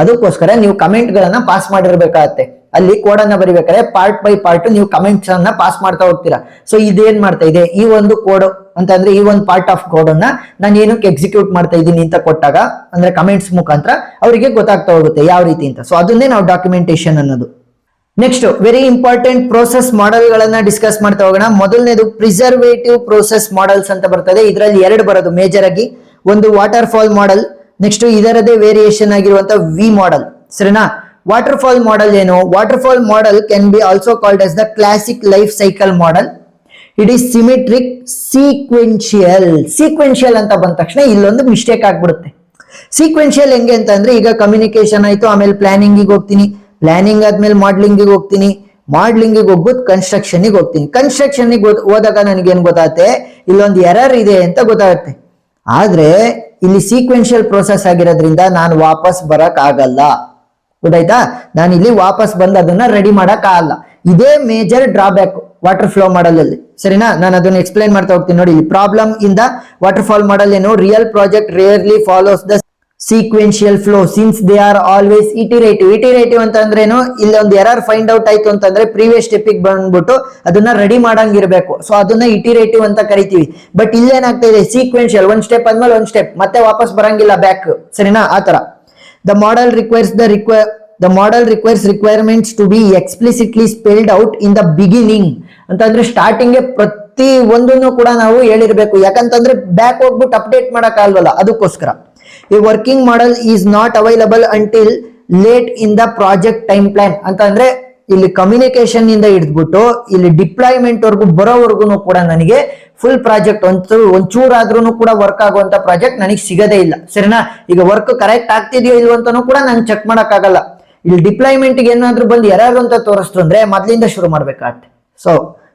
ಅದಕ್ಕೋಸ್ಕರ ನೀವು ಕಮೆಂಟ್ ಗಳನ್ನ ಪಾಸ್ ಮಾಡಿರ್ಬೇಕಾಗತ್ತೆ. ಅಲ್ಲಿ ಕೋಡ್ ಅನ್ನ ಬರಿಬೇಕಾದ್ರೆ ಪಾರ್ಟ್ ಬೈ ಪಾರ್ಟ್ ನೀವು ಕಮೆಂಟ್ಸ್ ಅನ್ನ ಪಾಸ್ ಮಾಡ್ತಾ ಹೋಗ್ತೀರಾ. ಸೊ ಇದೇನ್ ಮಾಡ್ತಾ ಇದೆ, ಈ ಒಂದು ಕೋಡ್ ಅಂತಂದ್ರೆ ಈ ಒಂದು ಪಾರ್ಟ್ ಆಫ್ ಕೋಡ್ ಅನ್ನ ನಾನು ಏನಕ್ಕೆ ಎಕ್ಸಿಕ್ಯೂಟ್ ಮಾಡ್ತಾ ಇದ್ದೀನಿ ಅಂತ ಕೊಟ್ಟಾಗ ಅಂದ್ರೆ ಕಮೆಂಟ್ಸ್ ಮುಖಾಂತರ ಅವರಿಗೆ ಗೊತ್ತಾಗ್ತಾ ಹೋಗುತ್ತೆ ಯಾವ ರೀತಿ ಅಂತ. ಸೊ ಅದನ್ನೇ ನಾವು ಡಾಕ್ಯುಮೆಂಟೇಶನ್ ಅನ್ನೋದು. Next, very important process model ಗಳನ್ನ ಡಿಸ್ಕಸ್ ಮಾಡ್ತಾ ಹೋಗೋಣ. ಮೊದಲನೇದು ಪ್ರಿಸರ್ವೇಟಿವ್ ಪ್ರೋಸೆಸ್ ಮಾಡೆಲ್ಸ್ ಅಂತ ಬರ್ತದೆ. ಇದರಲ್ಲಿ ಎರಡು ಬರೋದು ಮೇಜರ್ ಆಗಿ, ಒಂದು ವಾಟರ್ ಫಾಲ್ ಮಾಡೆಲ್, ನೆಕ್ಸ್ಟ್ ಇದರದೇ ವೇರಿಯೇಷನ್ ಆಗಿರುವಂತ ವಿ ಮಾಡೆಲ್. ಸರಿನಾ, ವಾಟರ್ ಫಾಲ್ ಮಾಡೆಲ್ ಏನು? Waterfall model can be also called as the classic life cycle model. It is symmetric sequential ಅಂತ ಬಂದ ತಕ್ಷಣ ಇಲ್ಲೊಂದು ಮಿಸ್ಟೇಕ್ ಆಗ್ಬಿಡುತ್ತೆ. ಸೀಕ್ವೆನ್ಶಿಯಲ್ ಹೆಂಗೆ ಅಂತ ಅಂದ್ರೆ, ಈಗ ಕಮ್ಯುನಿಕೇಶನ್ ಆಯ್ತು, ಆಮೇಲೆ ಪ್ಲಾನಿಂಗ್ ಹೋಗ್ತೀನಿ, ಪ್ಲಾನಿಂಗ್ ಆದ್ಮೇಲೆ ಮಾಡ್ಲಿಂಗ್ ಹೋಗ್ತೀನಿ, ಮಾಡ್ಲಿಂಗ್ ಹೋಗ್ಬಿಟ್ಟು ಕನ್ಸ್ಟ್ರಕ್ಷನ್ ಹೋಗ್ತೀನಿ. ಕನ್ಸ್ಟ್ರಕ್ಷನ್ ಹೋದಾಗ ನನಗೆ ಏನ್ ಗೊತ್ತಾಗುತ್ತೆ, ಇಲ್ಲೊಂದು ಎರರ್ ಇದೆ ಅಂತ ಗೊತ್ತಾಗುತ್ತೆ. ಆದ್ರೆ ಇಲ್ಲಿ ಸೀಕ್ವೆನ್ಶಿಯಲ್ ಪ್ರೋಸೆಸ್ ಆಗಿರೋದ್ರಿಂದ ನಾನು ವಾಪಸ್ ಬರಕ್ ಆಗಲ್ಲ. ಗೊತ್ತಾಯ್ತಾ, ನಾನು ಇಲ್ಲಿ ವಾಪಸ್ ಬಂದು ಅದನ್ನ ರೆಡಿ ಮಾಡಕ್ ಆಗಲ್ಲ. ಇದೇ major drawback water flow model ಅಲ್ಲಿ. ಸರಿನಾ, ನಾನು ಅದನ್ನ ಎಕ್ಸ್ಪ್ಲೈನ್ ಮಾಡ್ತಾ ಹೋಗ್ತೀನಿ ನೋಡಿ. Problem in the waterfall model ಏನು, real project rarely follows the sequential flow since they are always iterative ಅಂತ ಅಂದ್ರೆ ಏನು, ಇಲ್ಲಿ ಒಂದು ಎರರ್ ಫೈಂಡ್ ಔಟ್ ಆಯ್ತು ಅಂತಂದ್ರೆ ಪ್ರೀವಿಯಸ್ ಸ್ಟೆಪ್ ಗೆ ಬಂದ್ಬಿಟ್ಟು ಅದನ್ನ ರೆಡಿ ಮಾಡಂಗಿರ್ಬೇಕು. ಸೊ ಅದನ್ನ ಇಟಿರೇಟಿವ್ ಅಂತ ಕರಿತೀವಿ. ಬಟ್ ಇಲ್ಲೇನಾಗ್ತಾ ಇದೆ, ಸೀಕ್ವೆನ್ಶಿಯಲ್, ಒಂದ್ ಸ್ಟೆಪ್ ಆದ್ಮೇಲೆ ಒಂದ್ ಸ್ಟೆಪ್, ಮತ್ತೆ ವಾಪಸ್ ಬರಂಗಿಲ್ಲ ಬ್ಯಾಕ್. ಸರಿನಾ, ಆತರ. The model requires requirements to be explicitly spelled out in the beginning. ಅಂತಂದ್ರೆ ಸ್ಟಾರ್ಟಿಂಗ್ ಪ್ರತಿ ಒಂದನ್ನು ಕೂಡ ನಾವು ಹೇಳಿರ್ಬೇಕು, ಯಾಕಂತಂದ್ರೆ ಬ್ಯಾಕ್ ಹೋಗ್ಬಿಟ್ಟು ಅಪ್ಡೇಟ್ ಮಾಡಕ್ ಆಗಲ್ವಲ್ಲ, ಅದಕ್ಕೋಸ್ಕರ. A working model is not available until late in the project time plan. ಅಂತಂದ್ರೆ ಇಲ್ಲಿ ಕಮ್ಯುನಿಕೇಶನ್ ಇಂದ ಹಿಡಿದ್ಬಿಟ್ಟು ಇಲ್ಲಿ ಡಿಪ್ಲಾಯ್ಮೆಂಟ್ ವರ್ಗು ಬರೋವರೆಗೂ ಕೂಡ ನನಗೆ ಫುಲ್ ಪ್ರಾಜೆಕ್ಟ್ ಒಂಚೂರಾದ್ರೂ ಕೂಡ ವರ್ಕ್ ಆಗುವಂತ ಪ್ರಾಜೆಕ್ಟ್ ನನಗೆ ಸಿಗದೇ ಇಲ್ಲ. ಸರಿನಾ, ಈಗ ವರ್ಕ್ ಕರೆಕ್ಟ್ ಆಗ್ತಿದೆಯೋ ಇಲ್ವೋ ಅಂತಾನು ಕೂಡ ನಾನು ಚೆಕ್ ಮಾಡಕ್ ಆಗಲ್ಲ. ಇಲ್ಲಿ ಡಿಪ್ಲಾಯ್ಮೆಂಟ್ ಗೆ ಏನಾದ್ರೂ ಬಂದು ಎರರ್ ಅಂತ ತೋರಿಸ್ತು ಅಂದ್ರೆ ಮೊದ್ಲಿಂದ ಶುರು ಮಾಡ್ಬೇಕಾಗತ್ತೆ. ಸೊ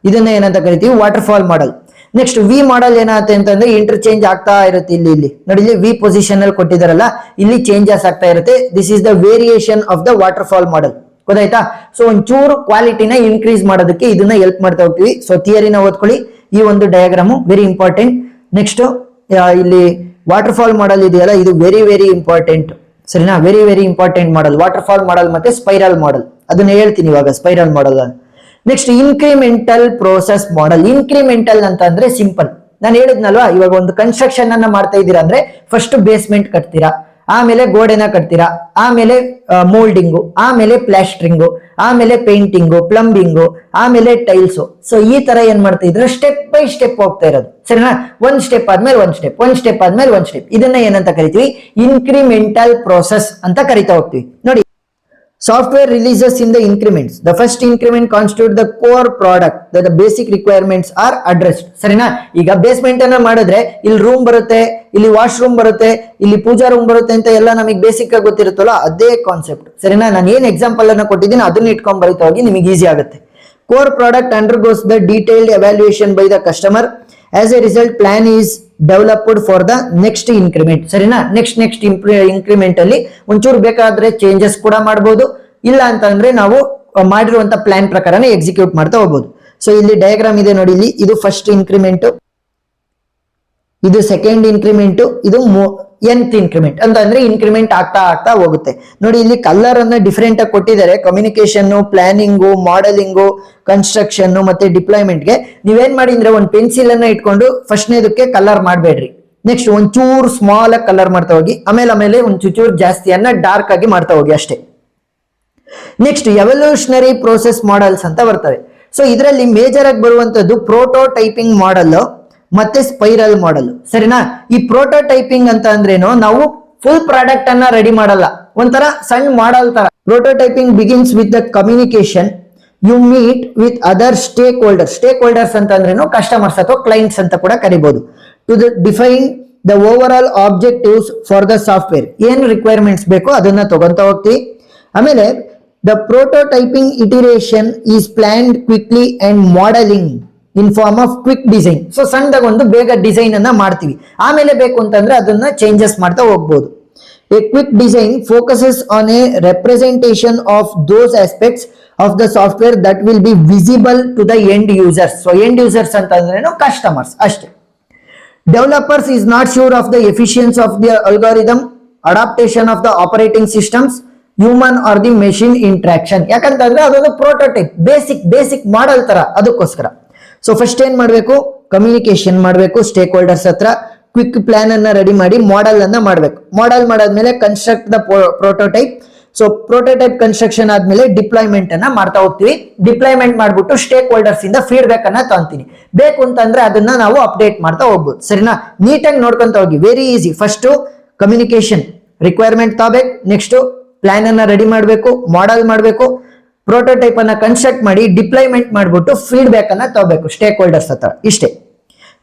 ಇದನ್ನ ಏನಂತ ಕರಿತೀವಿ, water fall model. Next we model ಏನಾಗುತ್ತೆ ಅಂತಂದ್ರೆ ಇಂಟರ್ಚೇಂಜ್ ಆಗ್ತಾ ಇರುತ್ತೆ. ಇಲ್ಲಿ ನೋಡಿ, ಇಲ್ಲಿ ವಿ ಪೊಸಿಷನ್ ಅಲ್ಲಿ ಕೊಟ್ಟಿದಾರಲ್ಲ, ಇಲ್ಲಿ ಚೇಂಜಸ್ ಆಗ್ತಾ ಇರುತ್ತೆ. This is the variation of the waterfall model. ಗೊತ್ತಾಯ್ತಾ? ಸೊ ಒಂಚೂರು ಕ್ವಾಲಿಟಿನ ಇನ್ಕ್ರೀಸ್ ಮಾಡೋದಕ್ಕೆ ಇದನ್ನ ಹೆಲ್ಪ್ ಮಾಡ್ತಾ ಹೋಗ್ತೀವಿ. ಸೊ ಥಿಯರಿನ ಓದ್ಕೊಳ್ಳಿ, ಈ ಒಂದು ಡಯಾಗ್ರಾಮು ವೆರಿ ಇಂಪಾರ್ಟೆಂಟ್. ನೆಕ್ಸ್ಟ್ ಇಲ್ಲಿ ವಾಟರ್ ಫಾಲ್ ಮಾಡೆಲ್ ಇದೆಯಲ್ಲ, ಇದು ವೆರಿ ವೆರಿ ಇಂಪಾರ್ಟೆಂಟ್. ಸರಿನಾ, very very important model water fall model ಮತ್ತೆ ಸ್ಪೈರಲ್ ಮಾಡೆಲ್. ಅದನ್ನ ಹೇಳ್ತೀನಿ ಇವಾಗ. Spiral model next incremental process model. Incremental ಅಂತ ಅಂದ್ರೆ ಸಿಂಪಲ್, ನಾನು ಹೇಳಿದ್ನಲ್ವಾ, ಇವಾಗ ಒಂದು ಕನ್ಸ್ಟ್ರಕ್ಷನ್ ಅನ್ನ ಮಾಡ್ತಾ ಇದ್ದೀರಾ ಅಂದ್ರೆ ಫಸ್ಟ್ ಬೇಸ್ಮೆಂಟ್ ಕಟ್ತೀರಾ, ಆಮೇಲೆ ಗೋಡೆನ ಕಟ್ತೀರಾ, ಆಮೇಲೆ ಮೋಲ್ಡಿಂಗು, ಆಮೇಲೆ ಪ್ಲಾಸ್ಟ್ರಿಂಗು, ಆಮೇಲೆ ಪೇಂಟಿಂಗು, ಪ್ಲಂಬಿಂಗು, ಆಮೇಲೆ ಟೈಲ್ಸು. ಸೊ ಈ ತರ ಏನ್ ಮಾಡ್ತಾ ಇದ್ರೆ ಸ್ಟೆಪ್ ಬೈ ಸ್ಟೆಪ್ ಹೋಗ್ತಾ ಇರೋದು, ಸರಿನಾ? ಒಂದ್ ಸ್ಟೆಪ್ ಆದ್ಮೇಲೆ ಒಂದ್ ಸ್ಟೆಪ್, ಒಂದ್ ಸ್ಟೆಪ್ ಆದ್ಮೇಲೆ ಒಂದ್ ಸ್ಟೆಪ್. ಇದನ್ನ ಏನಂತ ಕರಿತೀವಿ? ಇನ್ಕ್ರಿಮೆಂಟಲ್ ಪ್ರೋಸೆಸ್ ಅಂತ ಕರಿತಾ ಹೋಗ್ತೀವಿ. ನೋಡಿ, software releases in the increments. The first increment constitute the core product that the basic requirements are addressed. ಸರಿನಾ? ಈಗ ಬೇಸ್ಮೆಂಟ್ ಅನ್ನ ಮಾಡಿದ್ರೆ ಇಲ್ಲಿ ರೂಮ್ ಬರುತ್ತೆ, ಇಲ್ಲಿ ವಾಶ್ರೂಮ್ ಬರುತ್ತೆ, ಇಲ್ಲಿ ಪೂಜಾ ರೂಮ್ ಬರುತ್ತೆ ಅಂತ ಎಲ್ಲ ನಮಗೆ ಬೇಸಿಕ್ ಆಗಿ ಗೊತ್ತಿರುತ್ತಲ್ಲ, ಅದೇ ಕಾನ್ಸೆಪ್ಟ್. ಸರಿನಾ? ನಾನು ಏನ್ ಎಕ್ಸಾಂಪಲ್ ಅನ್ನ ಕೊಟ್ಟಿದ್ದೀನಿ ಅದನ್ನ ಇಟ್ಕೊಂಡ್ ಬರೀತಾ ಹೋಗಿ ನಿಮಗೆ ಈಸಿ ಆಗುತ್ತೆ. Core product undergoes the detailed evaluation by the customer. As a result, plan is developed for the next increment. ಸರಿನಾ? ನೆಕ್ಸ್ಟ್ ಇನ್ಕ್ರಿಮೆಂಟ್ ಅಲ್ಲಿ ಒಂಚೂರು ಬೇಕಾದ್ರೆ ಚೇಂಜಸ್ ಕೂಡ ಮಾಡಬಹುದು, ಇಲ್ಲ ಅಂತಂದ್ರೆ ನಾವು ಮಾಡಿರುವಂತ ಪ್ಲಾನ್ ಪ್ರಕಾರನೇ ಎಕ್ಸಿಕ್ಯೂಟ್ ಮಾಡ್ತಾ ಹೋಗ್ಬೋದು. ಸೊ ಇಲ್ಲಿ ಡಯಾಗ್ರಾಮ್ ಇದೆ ನೋಡಿ, ಇಲ್ಲಿ ಇದು ಫಸ್ಟ್ ಇನ್ಕ್ರಿಮೆಂಟ್, ಇದು ಸೆಕೆಂಡ್ ಇನ್ಕ್ರಿಮೆಂಟ್, ಇದು nth ಇನ್ಕ್ರಿಮೆಂಟ್ ಅಂತ ಅಂದ್ರೆ ಇನ್ಕ್ರಿಮೆಂಟ್ ಆಗ್ತಾ ಆಗ್ತಾ ಹೋಗುತ್ತೆ. ನೋಡಿ, ಇಲ್ಲಿ ಕಲರ್ ಅನ್ನ ಡಿಫರೆಂಟ್ ಆಗಿ ಕೊಟ್ಟಿದ್ದಾರೆ. ಕಮ್ಯುನಿಕೇಶನ್, ಪ್ಲಾನಿಂಗು, ಮಾಡೆಲಿಂಗು, ಕನ್ಸ್ಟ್ರಕ್ಷನ್ ಮತ್ತೆ ಡಿಪ್ಲಾಯ್ಮೆಂಟ್ಗೆ ನೀವೇನ್ ಮಾಡಿ ಅಂದ್ರೆ ಒಂದು ಪೆನ್ಸಿಲ್ ಅನ್ನ ಇಟ್ಕೊಂಡು ಫಸ್ಟ್ನೇದಕ್ಕೆ ಕಲರ್ ಮಾಡಬೇಡ್ರಿ, ನೆಕ್ಸ್ಟ್ ಒಂಚೂರು ಸ್ಮಾಲ್ ಆಗಿ ಕಲರ್ ಮಾಡ್ತಾ ಹೋಗಿ, ಆಮೇಲೆ ಒಂಚೂರು ಜಾಸ್ತಿಯನ್ನ ಡಾರ್ಕ್ ಆಗಿ ಮಾಡ್ತಾ ಹೋಗಿ ಅಷ್ಟೇ. ನೆಕ್ಸ್ಟ್ ಎವಲ್ಯೂಷನರಿ ಪ್ರೋಸೆಸ್ ಮಾಡೆಲ್ಸ್ ಅಂತ ಬರ್ತವೆ. ಸೊ ಇದರಲ್ಲಿ ಮೇಜರ್ ಆಗಿ ಬರುವಂತದ್ದು ಪ್ರೋಟೋಟೈಪಿಂಗ್ ಮಾಡೆಲ್ ಮತ್ತೆ ಸ್ಪೈರಲ್ ಮಾಡೆಲ್. ಸರಿನಾ? ಈ ಪ್ರೋಟೋಟೈಪಿಂಗ್ ಅಂತ ಅಂದ್ರೇನು, ನಾವು ಫುಲ್ ಪ್ರಾಡಕ್ಟ್ ಅನ್ನ ರೆಡಿ ಮಾಡಲ್ಲ, ಒಂಥರ ಸಣ್ಣ ಮಾಡೆಲ್ ತರ. Prototyping begins with the communication you meet with other stakeholders. Stakeholders ಅಂತ ಅಂದ್ರೇನು, ಕಸ್ಟಮರ್ಸ್ ಅಥವಾ ಕ್ಲೈಂಟ್ಸ್ ಅಂತ ಕೂಡ ಕರಿಬಹುದು. To define the overall objectives for the software. ಏನ್ ರಿಕ್ವೈರ್ಮೆಂಟ್ಸ್ ಬೇಕೋ ಅದನ್ನ ತಗೊಂತ ಹೋಗ್ತೀವಿ. ಆಮೇಲೆ the prototyping iteration is planned quickly and modelling in form of quick design. So ಸಣ್ಣದಾಗ ಒಂದು ಬೇಗ ಡಿಸೈನ್ ಅನ್ನ ಮಾಡ್ತೀವಿ, ಆಮೇಲೆ ಬೇಕು ಅಂತಂದ್ರೆ ಅದನ್ನ ಚೇಂಜಸ್ ಮಾಡ್ತಾ ಹೋಗ್ಬೋದು. A quick design focuses on a representation of those aspects of the software that will be visible to the end users. So end users ಅಂತ ಅಂದ್ರೆ ಕಸ್ಟಮರ್ಸ್ ಅಷ್ಟೇ. Developers is not sure of the efficiency of the algorithm, adaptation of the operating systems, human or the machine interaction. ಯಾಕಂತಂದ್ರೆ ಅದೊಂದು ಪ್ರೋಟೋಟೈಪ್, ಬೇಸಿಕ್ ಮಾಡೆಲ್ ತರ, ಅದಕ್ಕೋಸ್ಕರ. ಸೊ ಫಸ್ಟ್ ಏನ್ ಮಾಡ್ಬೇಕು? ಕಮ್ಯುನಿಕೇಶನ್ ಮಾಡ್ಬೇಕು ಸ್ಟೇಕ್ ಹೋಲ್ಡರ್ಸ್ ಹತ್ರ, ಕ್ವಿಕ್ ಪ್ಲಾನ್ ಅನ್ನ ರೆಡಿ ಮಾಡಿ ಮಾಡೆಲ್ ಅನ್ನ ಮಾಡ್ಬೇಕು. ಮಾಡೆಲ್ ಮಾಡಾದ್ಮೇಲೆ construct the prototype. So prototype construction ಆದ್ಮೇಲೆ ಡಿಪ್ಲಾಯ್ಮೆಂಟ್ ಅನ್ನ ಮಾಡ್ತಾ ಹೋಗ್ತೀವಿ. ಡಿಪ್ಲಾಯ್ಮೆಂಟ್ ಮಾಡ್ಬಿಟ್ಟು ಸ್ಟೇಕ್ ಹೋಲ್ಡರ್ಸ್ ಇಂದ ಫೀಡ್ಬ್ಯಾಕ್ ಅನ್ನ ತಗೊಂತೀನಿ. ಬೇಕು ಅಂತಂದ್ರೆ ಅದನ್ನ ನಾವು ಅಪ್ಡೇಟ್ ಮಾಡ್ತಾ ಹೋಗ್ಬೋದು. ಸರಿನಾ? ನೀಟಾಗಿ ನೋಡ್ಕೊಂತ ಹೋಗಿ, very easy. First communication, requirement ತಗೋಬೇಕು, ನೆಕ್ಸ್ಟ್ ಪ್ಲಾನ್ ಅನ್ನ ರೆಡಿ ಮಾಡಬೇಕು, ಮಾಡೆಲ್ ಮಾಡಬೇಕು, ಪ್ರೋಟೋಟೈಪ್ ಅನ್ನ ಕನ್ಸ್ಟ್ರಕ್ಟ್ ಮಾಡಿ ಡಿಪ್ಲಾಯ್ಮೆಂಟ್ ಮಾಡ್ಬಿಟ್ಟು ಫೀಡ್ಬ್ಯಾಕ್ ಅನ್ನ ತಗೋಬೇಕು ಸ್ಟೇಕ್ ಹೋಲ್ಡರ್ಸ್ ಹತ್ರ. ಇಷ್ಟೇ.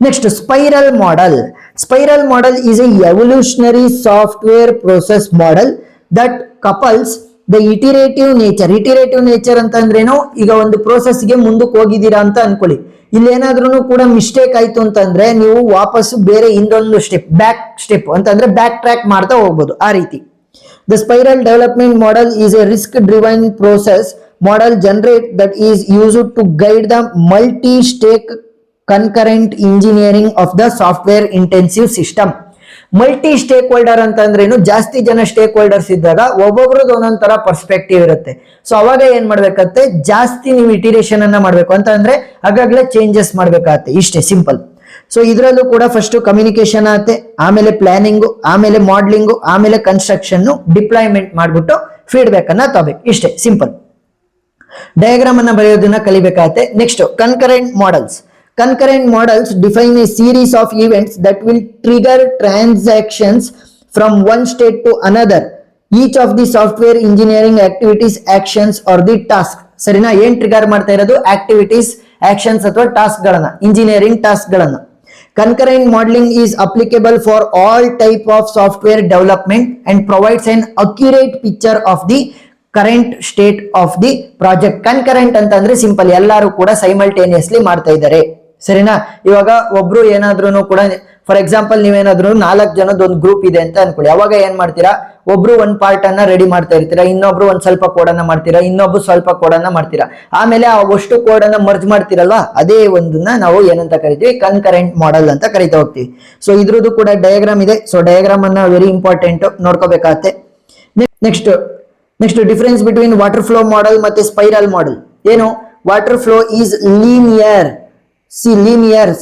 Next spiral model. Spiral model is A evolutionary software process model that couples the iterative nature. Iterative nature ಅಂತ ಅಂದ್ರೇನು, ಈಗ ಒಂದು ಪ್ರೋಸೆಸ್ಗೆ ಮುಂದಕ್ಕೆ ಹೋಗಿದ್ದೀರಾ ಅಂತ ಅನ್ಕೊಳ್ಳಿ, ಇಲ್ಲಿ ಏನಾದ್ರೂ ಕೂಡ ಮಿಸ್ಟೇಕ್ ಆಯ್ತು ಅಂತಂದ್ರೆ ನೀವು ವಾಪಸ್ ಬೇರೆ ಇನ್ನೊಂದು ಸ್ಟೆಪ್, ಬ್ಯಾಕ್ ಸ್ಟೆಪ್ ಅಂತಂದ್ರೆ ಬ್ಯಾಕ್ ಟ್ರ್ಯಾಕ್ ಮಾಡ್ತಾ ಹೋಗ್ಬೋದು, ಆ ರೀತಿ. The spiral development model is a risk-driven process model generate that is used to guide the multi-stake concurrent engineering of the software intensive system. Multi stake holder ಅಂತ ಅಂದ್ರೇನು, ಜಾಸ್ತಿ ಜನ ಸ್ಟೇಕ್ ಹೋಲ್ಡರ್ಸ್ ಇದ್ದಾಗ ಒಬ್ಬೊಬ್ರದ್ದು ಒಂದೊಂದ್ ತರ ಪರ್ಸ್ಪೆಕ್ಟಿವ್ ಇರುತ್ತೆ. ಸೊ ಅವಾಗ ಏನ್ ಮಾಡ್ಬೇಕತ್ತೆ, ಜಾಸ್ತಿ ನೀವು ಇಟಿರೇಷನ್ ಅನ್ನ ಮಾಡ್ಬೇಕು ಅಂತ ಅಂದ್ರೆ ಆಗಾಗ್ಲೇ ಚೇಂಜಸ್ ಮಾಡ್ಬೇಕಾಗತ್ತೆ. ಇಷ್ಟೇ ಸಿಂಪಲ್. ಸೊ ಇದರಲ್ಲೂ ಕೂಡ ಫಸ್ಟ್ ಕಮ್ಯುನಿಕೇಶನ್ ಆಗುತ್ತೆ, ಆಮೇಲೆ ಪ್ಲಾನಿಂಗು, ಆಮೇಲೆ ಮಾಡ್ಲಿಂಗು, ಆಮೇಲೆ ಕನ್ಸ್ಟ್ರಕ್ಷನ್, ಡಿಪ್ಲಾಯ್ಮೆಂಟ್ ಮಾಡ್ಬಿಟ್ಟು ಫೀಡ್ಬ್ಯಾಕ್ ಅನ್ನ ತಗೋಬೇಕು. ಇಷ್ಟೇ ಸಿಂಪಲ್. ಡಯಾಗ್ರಾಮ್ ಅನ್ನ ಬರೆಯೋದನ್ನ ಕಲಿಬೇಕಾಗತ್ತೆ. Next concurrent models. Concurrent models define a series of events that will trigger transactions from one state to another. Each of the software engineering activities, actions or the task. ಸರಿನಾ? ಏನ್ ಟ್ರಿಗರ್ ಮಾಡ್ತಾ ಇರೋದು? ಆಕ್ಟಿವಿಟೀಸ್, ಆಕ್ಷನ್ಸ್ ಅಥವಾ ಟಾಸ್ಕ್ ಗಳನ್ನ, ಇಂಜಿನಿಯರಿಂಗ್ ಟಾಸ್ಕ್ ಗಳನ್ನ. Concurrent modeling is applicable for all type of software development and provides an accurate picture of the current state of the project. Concurrent ಅಂತಂದ್ರೆ ಸಿಂಪಲ್, ಎಲ್ಲರೂ ಕೂಡ ಸೈಮಲ್ಟೇನಿಯಸ್ಲಿ ಮಾಡ್ತಾ ಇದ್ದಾರೆ. ಸರಿನಾ? ಇವಾಗ ಒಬ್ರು ಏನಾದ್ರೂ ಕೂಡ, ಫಾರ್ ಎಕ್ಸಾಂಪಲ್ ನೀವೇನಾದ್ರೂ 4 ಜನದ ಒಂದು ಗ್ರೂಪ್ ಇದೆ ಅಂತ ಅನ್ಕೊಳ್ಳಿ, ಅವಾಗ ಏನ್ ಮಾಡ್ತೀರಾ, ಒಬ್ರು ಒಂದ್ ಪಾರ್ಟ್ ಅನ್ನ ರೆಡಿ ಮಾಡ್ತಾ ಇರ್ತೀರಾ, ಇನ್ನೊಬ್ರು ಒಂದ್ ಸ್ವಲ್ಪ ಕೋಡನ್ನ ಮಾಡ್ತೀರಾ, ಇನ್ನೊಬ್ರು ಸ್ವಲ್ಪ ಕೋಡನ್ನ ಮಾಡ್ತೀರಾ, ಆಮೇಲೆ ಆ ಅಷ್ಟು ಕೋಡನ್ನ ಮರ್ಜ್ ಮಾಡ್ತೀರಲ್ವಾ, ಅದೇ ಒಂದನ್ನ ನಾವು ಏನಂತ ಕರಿತೀವಿ, ಕನ್ಕರೆಂಟ್ ಮಾಡೆಲ್ ಅಂತ ಕರಿತಾ ಹೋಗ್ತೀವಿ. ಸೊ ಇದ್ರದ್ದು ಕೂಡ ಡಯಾಗ್ರಾಮ್ ಇದೆ. ಸೊ ಡಯಾಗ್ರಾಮ್ ಅನ್ನ ವೆರಿ ಇಂಪಾರ್ಟೆಂಟ್ ನೋಡ್ಕೋಬೇಕಾಗತ್ತೆ. Next difference between water flow model ಮತ್ತೆ ಸ್ಪೈರಲ್ ಮಾಡೆಲ್ ಏನು? Water flow is linear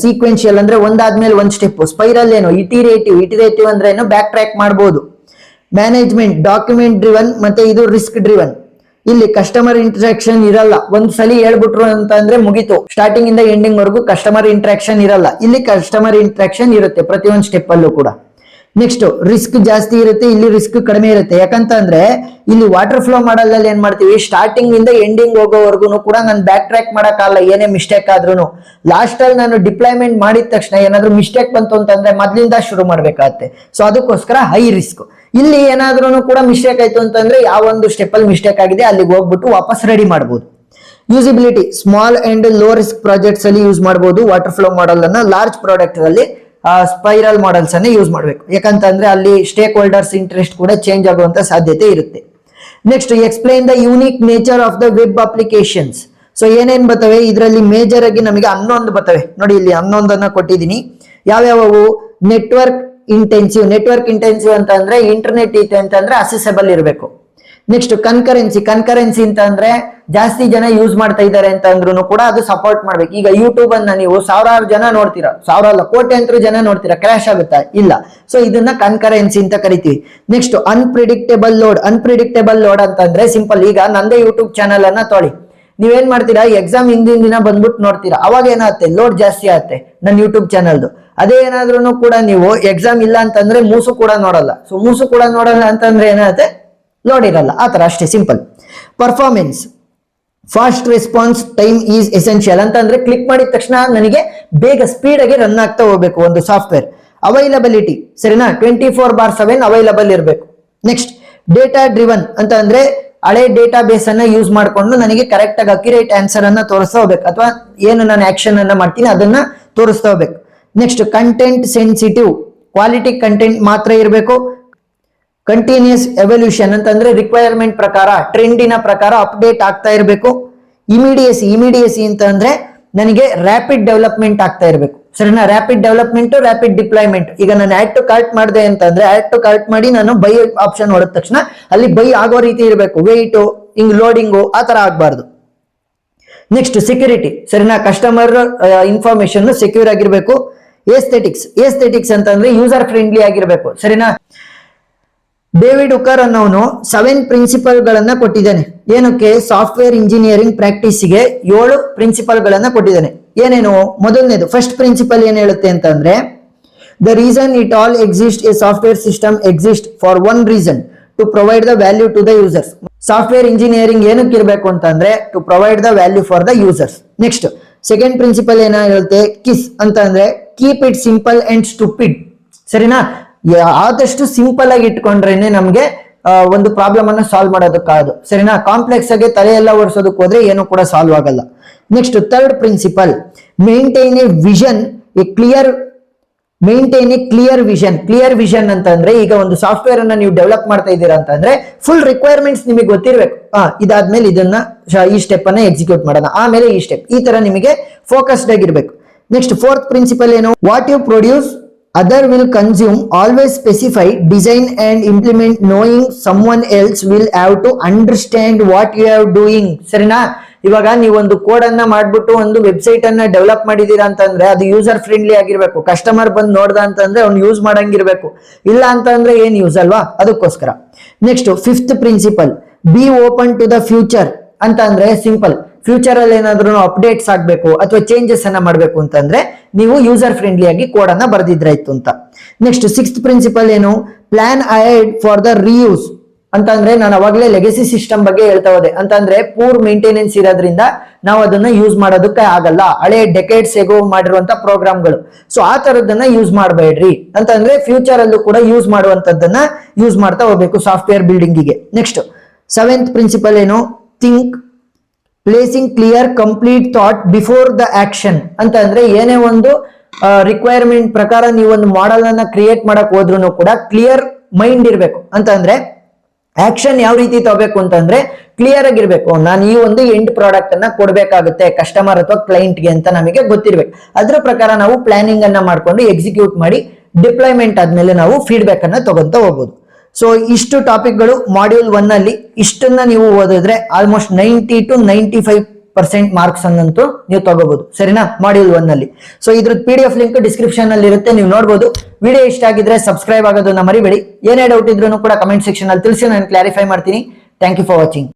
sequential ಅಂದ್ರೆ ಒಂದಾದ್ಮೇಲೆ ಒಂದ್ ಸ್ಟೆಪ್. ಸ್ಪೈರಲ್ ಏನು ಇಟಿರೇಟಿವ್ ಅಂದ್ರೆ ಏನು ಬ್ಯಾಕ್ ಟ್ರ್ಯಾಕ್ ಮಾಡಬಹುದು. ಮ್ಯಾನೇಜ್ಮೆಂಟ್ ಡಾಕ್ಯುಮೆಂಟ್ ಡ್ರಿವನ್ ಮತ್ತೆ ಇದು ರಿಸ್ಕ್ ಡ್ರಿವನ್. ಇಲ್ಲಿ ಕಸ್ಟಮರ್ ಇಂಟರಾಕ್ಷನ್ ಇರಲ್ಲ. ಒಂದ್ ಸಲ ಹೇಳ್ಬಿಟ್ರು ಅಂತ ಅಂದ್ರೆ ಮುಗೀತು, ಸ್ಟಾರ್ಟಿಂಗ್ ಇಂದ ಎಂಡಿಂಗ್ ವರೆಗೂ ಕಸ್ಟಮರ್ ಇಂಟರಾಕ್ಷನ್ ಇರಲ್ಲ. ಇಲ್ಲಿ ಕಸ್ಟಮರ್ ಇಂಟರಾಕ್ಷನ್ ಇರುತ್ತೆ ಪ್ರತಿಯೊಂದು ಸ್ಟೆಪ್ ಅಲ್ಲೂ ಕೂಡ. ನೆಕ್ಸ್ಟ್ ರಿಸ್ಕ್ ಜಾಸ್ತಿ ಇರುತ್ತೆ, ಇಲ್ಲಿ ರಿಸ್ಕ್ ಕಡಿಮೆ ಇರುತ್ತೆ. ಯಾಕಂತಂದ್ರೆ ಇಲ್ಲಿ ವಾಟರ್ ಫ್ಲೋ ಮಾಡಲ್ ಏನ್ ಮಾಡ್ತೀವಿ, ಸ್ಟಾರ್ಟಿಂಗ್ ಇಂದ ಎಂಡಿಂಗ್ ಹೋಗೋವರೆಗೂ ಕೂಡ ನಾನು ಬ್ಯಾಕ್ ಟ್ರ್ಯಾಕ್ ಮಾಡಕ್ಕಾಗಲ್ಲ. ಏನೇ ಮಿಸ್ಟೇಕ್ ಆದ್ರೂ ಲಾಸ್ಟ್ ಅಲ್ಲಿ ನಾನು ಡಿಪ್ಲಾಯ್ಮೆಂಟ್ ಮಾಡಿದ ತಕ್ಷಣ ಏನಾದ್ರು ಮಿಸ್ಟೇಕ್ ಬಂತು ಅಂತಂದ್ರೆ ಮೊದ್ಲಿಂದ ಶುರು ಮಾಡ್ಬೇಕಾಗತ್ತೆ. ಸೊ ಅದಕ್ಕೋಸ್ಕರ ಹೈ ರಿಸ್ಕ್. ಇಲ್ಲಿ ಏನಾದ್ರೂ ಕೂಡ ಮಿಸ್ಟೇಕ್ ಆಯ್ತು ಅಂತಂದ್ರೆ ಯಾವ ಒಂದು ಸ್ಟೆಪ್ ಅಲ್ಲಿ ಮಿಸ್ಟೇಕ್ ಆಗಿದೆ ಅಲ್ಲಿಗೆ ಹೋಗ್ಬಿಟ್ಟು ವಾಪಸ್ ರೆಡಿ ಮಾಡಬಹುದು. Usability small and low risk projects ಅಲ್ಲಿ ಯೂಸ್ ಮಾಡಬಹುದು ವಾಟರ್ ಫ್ಲೋ ಮಾಡಲ್ ಅನ್ನ. ಲಾರ್ಜ್ ಪ್ರಾಡಕ್ಟ್ ಅಲ್ಲಿ ಸ್ಪೈರಲ್ ಮಾಡೆಲ್ಸ್ ಅನ್ನ ಯೂಸ್ ಮಾಡಬೇಕು. ಯಾಕಂತಂದ್ರೆ ಅಲ್ಲಿ ಸ್ಟೇಕ್ ಹೋಲ್ಡರ್ಸ್ ಇಂಟ್ರೆಸ್ಟ್ ಕೂಡ ಚೇಂಜ್ ಆಗುವಂತ ಸಾಧ್ಯತೆ ಇರುತ್ತೆ. Next explain the unique nature of the web applications. So ಏನೇನ್ ಬರ್ತವೆ ಇದರಲ್ಲಿ, ಮೇಜರ್ ಆಗಿ ನಮಗೆ 11 ಬರ್ತವೆ ನೋಡಿ. ಇಲ್ಲಿ 11 ಕೊಟ್ಟಿದ್ದೀನಿ. ಯಾವ್ಯಾವು? ನೆಟ್ವರ್ಕ್ ಇಂಟೆನ್ಸಿವ್ ಅಂತ ಅಂದ್ರೆ ಇಂಟರ್ನೆಟ್ ಐತೆ ಅಂತಂದ್ರೆ ಅಸೆಸಬಲ್ ಇರಬೇಕು. ನೆಕ್ಸ್ಟ್ ಕನ್ಕರೆನ್ಸಿ ಅಂತ ಅಂದ್ರೆ ಜಾಸ್ತಿ ಜನ ಯೂಸ್ ಮಾಡ್ತಾ ಇದ್ದಾರೆ ಅಂತ ಅಂದ್ರೂ ಕೂಡ ಅದು ಸಪೋರ್ಟ್ ಮಾಡ್ಬೇಕು. ಈಗ ಯೂಟ್ಯೂಬ್ ಅನ್ನ ನೀವು ಸಾವಿರಾರು ಜನ ನೋಡ್ತೀರಾ, ಕೋಟ್ಯಾಂತರ ಜನ ನೋಡ್ತೀರಾ, ಕ್ರಾಶ್ ಆಗುತ್ತಾ? ಇಲ್ಲ. ಸೊ ಇದನ್ನ ಕನ್ಕರೆನ್ಸಿ ಅಂತ ಕರಿತೀವಿ. ನೆಕ್ಸ್ಟ್ ಅನ್ಪ್ರಿಡಿಕ್ಟೇಬಲ್ ಲೋಡ್ ಅಂತಂದ್ರೆ ಸಿಂಪಲ್. ಈಗ ನಂದೇ ಯೂಟ್ಯೂಬ್ ಚಾನಲ್ ಅನ್ನ ತೊಳಿ, ನೀವೇನ್ ಮಾಡ್ತೀರಾ, ಎಕ್ಸಾಮ್ ಹಿಂದಿನ ದಿನ ಬಂದ್ಬಿಟ್ಟು ನೋಡ್ತೀರಾ, ಅವಾಗ ಏನಾಗುತ್ತೆ, ಲೋಡ್ ಜಾಸ್ತಿ ಆಗುತ್ತೆ ನನ್ನ ಯೂಟ್ಯೂಬ್ ಚಾನಲ್ದು. ಅದೇ ಏನಾದ್ರೂ ಕೂಡ ನೀವು ಎಕ್ಸಾಮ್ ಇಲ್ಲ ಅಂತಂದ್ರೆ ಮೂಸು ಕೂಡ ನೋಡಲ್ಲ. ಸೊ ಮೂಸು ಕೂಡ ನೋಡಲ್ಲ ಅಂತಂದ್ರೆ ಏನಾಗುತ್ತೆ, ಲೋಡ್ ಇರಲ್ಲ. ಆ ತರ ಅಷ್ಟೇ simple. Performance fast response time is essential ಅಂತಂದ್ರೆ ಕ್ಲಿಕ್ ಮಾಡಿದ ತಕ್ಷಣ ನನಗೆ ಬೇಗ ಸ್ಪೀಡ್ ಆಗಿ ರನ್ ಆಗ್ತಾ ಹೋಗ್ಬೇಕು ಒಂದು ಸಾಫ್ಟ್ವೇರ್. ಅವೈಲಬಿಲಿಟಿ ಸರಿನಾ, 24/7 ಅವೈಲಬಲ್ ಇರಬೇಕು. ನೆಕ್ಸ್ಟ್ ಡೇಟಾ ಡ್ರಿವನ್ ಅಂತ ಅಂದ್ರೆ ಹಳೆ ಡೇಟಾ ಬೇಸ್ ಅನ್ನ ಯೂಸ್ ಮಾಡ್ಕೊಂಡು ನನಗೆ ಕರೆಕ್ಟ್ ಆಗಿ ಅಕ್ಯುರೇಟ್ ಆನ್ಸರ್ ಅನ್ನ ತೋರಿಸ್ತಾ ಹೋಗ್ಬೇಕು, ಅಥವಾ ಏನು ನಾನು ಆಕ್ಷನ್ ಅನ್ನ ಮಾಡ್ತೀನಿ ಅದನ್ನ ತೋರಿಸ್ತಾ ಹೋಗ್ಬೇಕು. Next content sensitive, quality content ಮಾತ್ರ ಇರಬೇಕು. ಕಂಟಿನ್ಯೂಸ್ ಎವಲ್ಯೂಷನ್ ಅಂತಂದ್ರೆ ರಿಕ್ವೈರ್ಮೆಂಟ್ ಪ್ರಕಾರ, ಟ್ರೆಂಡಿನ ಪ್ರಕಾರ ಅಪ್ಡೇಟ್ ಆಗ್ತಾ ಇರಬೇಕು. ಇಮಿಡಿಯಸಿ ಅಂತ ಅಂದ್ರೆ ನನಗೆ ರ್ಯಾಪಿಡ್ ಡೆವಲಪ್ಮೆಂಟ್ ಆಗ್ತಾ ಇರಬೇಕು. ಸರಿನಾ, ರ್ಯಾಪಿಡ್ ಡೆವಲಪ್ಮೆಂಟ್, ರ್ಯಾಪಿಡ್ ಡಿಪ್ಲಾಯ್ಮೆಂಟ್. ಈಗ ನಾನು ಆಡ್ ಟು ಕಾರ್ಟ್ ಮಾಡಿದೆ ಅಂತಂದ್ರೆ ಆಡ್ ಟು ಕಾರ್ಟ್ ಮಾಡಿ ನಾನು ಬೈ ಆಪ್ಷನ್ ಹೊಡೆದ ತಕ್ಷಣ ಅಲ್ಲಿ ಬೈ ಆಗೋ ರೀತಿ ಇರಬೇಕು. ವೆಯ್ಟು ಹಿಂಗ್ ಲೋಡಿಂಗು ಆ ತರ ಆಗ್ಬಾರ್ದು. ನೆಕ್ಸ್ಟ್ ಸೆಕ್ಯೂರಿಟಿ ಸರಿನಾ, ಕಸ್ಟಮರ್ ಇನ್ಫಾರ್ಮೇಶನ್ ಸೆಕ್ಯೂರ್ ಆಗಿರ್ಬೇಕು. ಏಸ್ಥೆಟಿಕ್ಸ್ ಅಂತಂದ್ರೆ ಯೂಸರ್ ಫ್ರೆಂಡ್ಲಿ ಆಗಿರ್ಬೇಕು. ಸರಿನಾ, ಡೇವಿಡ್ ಹುಕರ್ ಅನ್ನೋನು 7 ಪ್ರಿನ್ಸಿಪಲ್ ಗಳನ್ನ ಕೊಟ್ಟಿದ್ದಾನೆ. ಏನಕ್ಕೆ? ಸಾಫ್ಟ್ವೇರ್ ಇಂಜಿನಿಯರಿಂಗ್ ಪ್ರಾಕ್ಟೀಸ್ಗೆ 7 ಪ್ರಿನ್ಸಿಪಲ್ ಗಳನ್ನ ಕೊಟ್ಟಿದ್ದಾನೆ. ಏನೇನು? ಮೊದಲನೇದು ಫಸ್ಟ್ ಪ್ರಿನ್ಸಿಪಲ್ ಏನ್ ಹೇಳುತ್ತೆ ಅಂತಂದ್ರೆ, the reason it all exist a software system exist for one reason, to provide the value to the users. Software engineering ಏನಕ್ಕೆ ಇರಬೇಕು ಅಂತಂದ್ರೆ to provide the value for the users. Next second principle ಏನ ಹೇಳುತ್ತೆ, ಕಿಸ್ ಅಂತ ಅಂದ್ರೆ keep it simple and stupid. ಸರಿನಾ, ಆದಷ್ಟು ಸಿಂಪಲ್ ಆಗಿ ಇಟ್ಕೊಂಡ್ರೇನೆ ನಮ್ಗೆ ಒಂದು ಪ್ರಾಬ್ಲಮ್ ಅನ್ನ ಸಾಲ್ವ್ ಮಾಡೋದಕ್ಕಾಗೋದು. ಸರಿನಾ, ಕಾಂಪ್ಲೆಕ್ಸ್ ಆಗಿ ತಲೆ ಎಲ್ಲ ಓಡಿಸೋದಕ್ಕೆ ಹೋದ್ರೆ ಏನು ಕೂಡ ಸಾಲ್ವ್ ಆಗಲ್ಲ. Next third principle, maintain a clear vision ಅಂತಂದ್ರೆ ಈಗ ಒಂದು ಸಾಫ್ಟ್ವೇರ್ ಅನ್ನ ನೀವು ಡೆವಲಪ್ ಮಾಡ್ತಾ ಇದ್ದೀರಾ ಅಂತಂದ್ರೆ ಫುಲ್ ರಿಕ್ವೈರ್ಮೆಂಟ್ಸ್ ನಿಮಗೆ ಗೊತ್ತಿರ್ಬೇಕು. ಇದಾದ್ಮೇಲೆ ಇದನ್ನ ಈ ಸ್ಟೆಪ್ ಅನ್ನ ಎಕ್ಸಿಕ್ಯೂಟ್ ಮಾಡೋಣ, ಆಮೇಲೆ ಈ ಸ್ಟೆಪ್, ಈ ತರ ನಿಮಗೆ ಫೋಕಸ್ಡ್ ಆಗಿರ್ಬೇಕು. ನೆಕ್ಸ್ಟ್ ಫೋರ್ತ್ ಪ್ರಿನ್ಸಿಪಲ್ ಏನು, what you produce other will consume, always specify, design and implement, knowing someone else will have to understand what you are doing. ಸರಿನಾ, ಇವಾಗ ನೀವೊಂದು ಕೋಡ್ ಅನ್ನ ಮಾಡ್ಬಿಟ್ಟು ಒಂದು ವೆಬ್ಸೈಟ್ ಅನ್ನ ಡೆವಲಪ್ ಮಾಡಿದೀರಾ ಅಂತಂದ್ರೆ ಅದು ಯೂಸರ್ ಫ್ರೆಂಡ್ಲಿ ಆಗಿರ್ಬೇಕು. ಕಸ್ಟಮರ್ ಬಂದು ನೋಡ್ದ ಅಂತಂದ್ರೆ ಅವ್ನು ಯೂಸ್ ಮಾಡಂಗಿರ್ಬೇಕು. ಇಲ್ಲ ಅಂತಂದ್ರೆ ಏನ್ ಯೂಸ್ ಅಲ್ವಾ, ಅದಕ್ಕೋಸ್ಕರ. Next fifth principle, be open to the future ಅಂತ ಅಂದ್ರೆ ಸಿಂಪಲ್. ಫ್ಯೂಚರ್ ಅಲ್ಲಿ ಏನಾದ್ರೂ ಅಪ್ಡೇಟ್ಸ್ ಆಗ್ಬೇಕು ಅಥವಾ ಚೇಂಜಸ್ ಅನ್ನ ಮಾಡ್ಬೇಕು ಅಂತಂದ್ರೆ ನೀವು ಯೂಸರ್ ಫ್ರೆಂಡ್ಲಿ ಆಗಿ ಕೋಡ್ ಅನ್ನ ಬರ್ದಿದ್ರಾಯ್ತು ಅಂತ. ನೆಕ್ಸ್ಟ್ ಸಿಕ್ಸ್ತ್ ಪ್ರಿನ್ಸಿಪಲ್ ಏನು, plan ahead for the reuse ಅಂತಂದ್ರೆ ನಾನು ಅವಾಗಲೇ ಲೆಗಸಿ ಸಿಸ್ಟಮ್ ಬಗ್ಗೆ ಹೇಳ್ತಾ ಹೋದೆ. ಅಂತಂದ್ರೆ ಪೂರ್ ಮೇಂಟೆನೆನ್ಸ್ ಇರೋದ್ರಿಂದ ನಾವು ಅದನ್ನ ಯೂಸ್ ಮಾಡೋದಕ್ಕೆ ಆಗಲ್ಲ, ಹಳೆ ಡೆಕೆಡ್ಸ್ ಎಗೋ ಮಾಡಿರುವಂತ ಪ್ರೋಗ್ರಾಮ್ಗಳು. ಸೊ ಆ ತರದನ್ನ ಯೂಸ್ ಮಾಡಬೇಡ್ರಿ ಅಂತಂದ್ರೆ ಫ್ಯೂಚರ್ ಅಲ್ಲೂ ಕೂಡ ಯೂಸ್ ಮಾಡುವಂತದ್ದನ್ನ ಯೂಸ್ ಮಾಡ್ತಾ ಹೋಗ್ಬೇಕು ಸಾಫ್ಟ್ವೇರ್ ಬಿಲ್ಡಿಂಗಿಗೆ. ನೆಕ್ಸ್ಟ್ ಸೆವೆಂತ್ ಪ್ರಿನ್ಸಿಪಲ್ ಏನು, think placing clear complete thought before the action ಅಂತ ಅಂದ್ರೆ ಏನೇ ಒಂದು ರಿಕ್ವೈರ್ಮೆಂಟ್ ಪ್ರಕಾರ ನೀವು ಒಂದು ಮಾಡೆಲ್ ಅನ್ನ ಕ್ರಿಯೇಟ್ ಮಾಡಕ್ ಹೋದ್ರೂ ಕೂಡ ಕ್ಲಿಯರ್ ಮೈಂಡ್ ಇರ್ಬೇಕು. ಅಂತ ಅಂದ್ರೆ ಆಕ್ಷನ್ ಯಾವ ರೀತಿ ತಗೋಬೇಕು ಅಂತಂದ್ರೆ ಕ್ಲಿಯರ್ ಆಗಿರ್ಬೇಕು. ನಾನು ಈ ಒಂದು ಎಂಡ್ ಪ್ರಾಡಕ್ಟ್ ಅನ್ನ ಕೊಡ್ಬೇಕಾಗುತ್ತೆ ಕಸ್ಟಮರ್ ಅಥವಾ ಕ್ಲೈಂಟ್ಗೆ ಅಂತ ನಮಗೆ ಗೊತ್ತಿರ್ಬೇಕು. ಅದ್ರ ಪ್ರಕಾರ ನಾವು ಪ್ಲಾನಿಂಗ್ ಅನ್ನ ಮಾಡ್ಕೊಂಡು ಎಕ್ಸಿಕ್ಯೂಟ್ ಮಾಡಿ ಡಿಪ್ಲಾಯ್ಮೆಂಟ್ ಆದ್ಮೇಲೆ ನಾವು ಫೀಡ್ಬ್ಯಾಕ್ ಅನ್ನ ತಗೊಂತ ಹೋಗ್ಬೋದು. ಸೊ ಇಷ್ಟು ಟಾಪಿಕ್ಗಳು ಮಾಡ್ಯೂಲ್ 1 ಅಲ್ಲಿ. ಇಷ್ಟನ್ನ ನೀವು ಓದಿದ್ರೆ ಆಲ್ಮೋಸ್ಟ್ 90 to 95 ಪರ್ಸೆಂಟ್ ಮಾರ್ಕ್ಸ್ ಅನ್ನಂತೂ ನೀವು ತಗೋಬಹುದು. ಸರಿನಾ, ಮಾಡ್ಯೂಲ್ 1 ನಲ್ಲಿ. ಸೊ ಇದ್ರ PDF ಲಿಂಕ್ ಡಿಸ್ಕ್ರಿಪ್ಷನ್ ಅಲ್ಲಿ ಇರುತ್ತೆ, ನೀವು ನೋಡಬಹುದು. ವಿಡಿಯೋ ಇಷ್ಟ ಆಗಿದ್ರೆ ಸಬ್ಸ್ಕ್ರೈಬ್ ಆಗೋದನ್ನ ಮರಿಬೇಡಿ. ಏನೇ ಡೌಟ್ ಇದ್ರೂ ಕೂಡ ಕಮೆಂಟ್ ಸೆಕ್ಷನ್ ಅಲ್ಲಿ ತಿಳಿಸಿ, ನಾನು ಕ್ಲಾರಿಫೈ ಮಾಡ್ತೀನಿ. Thank you for watching.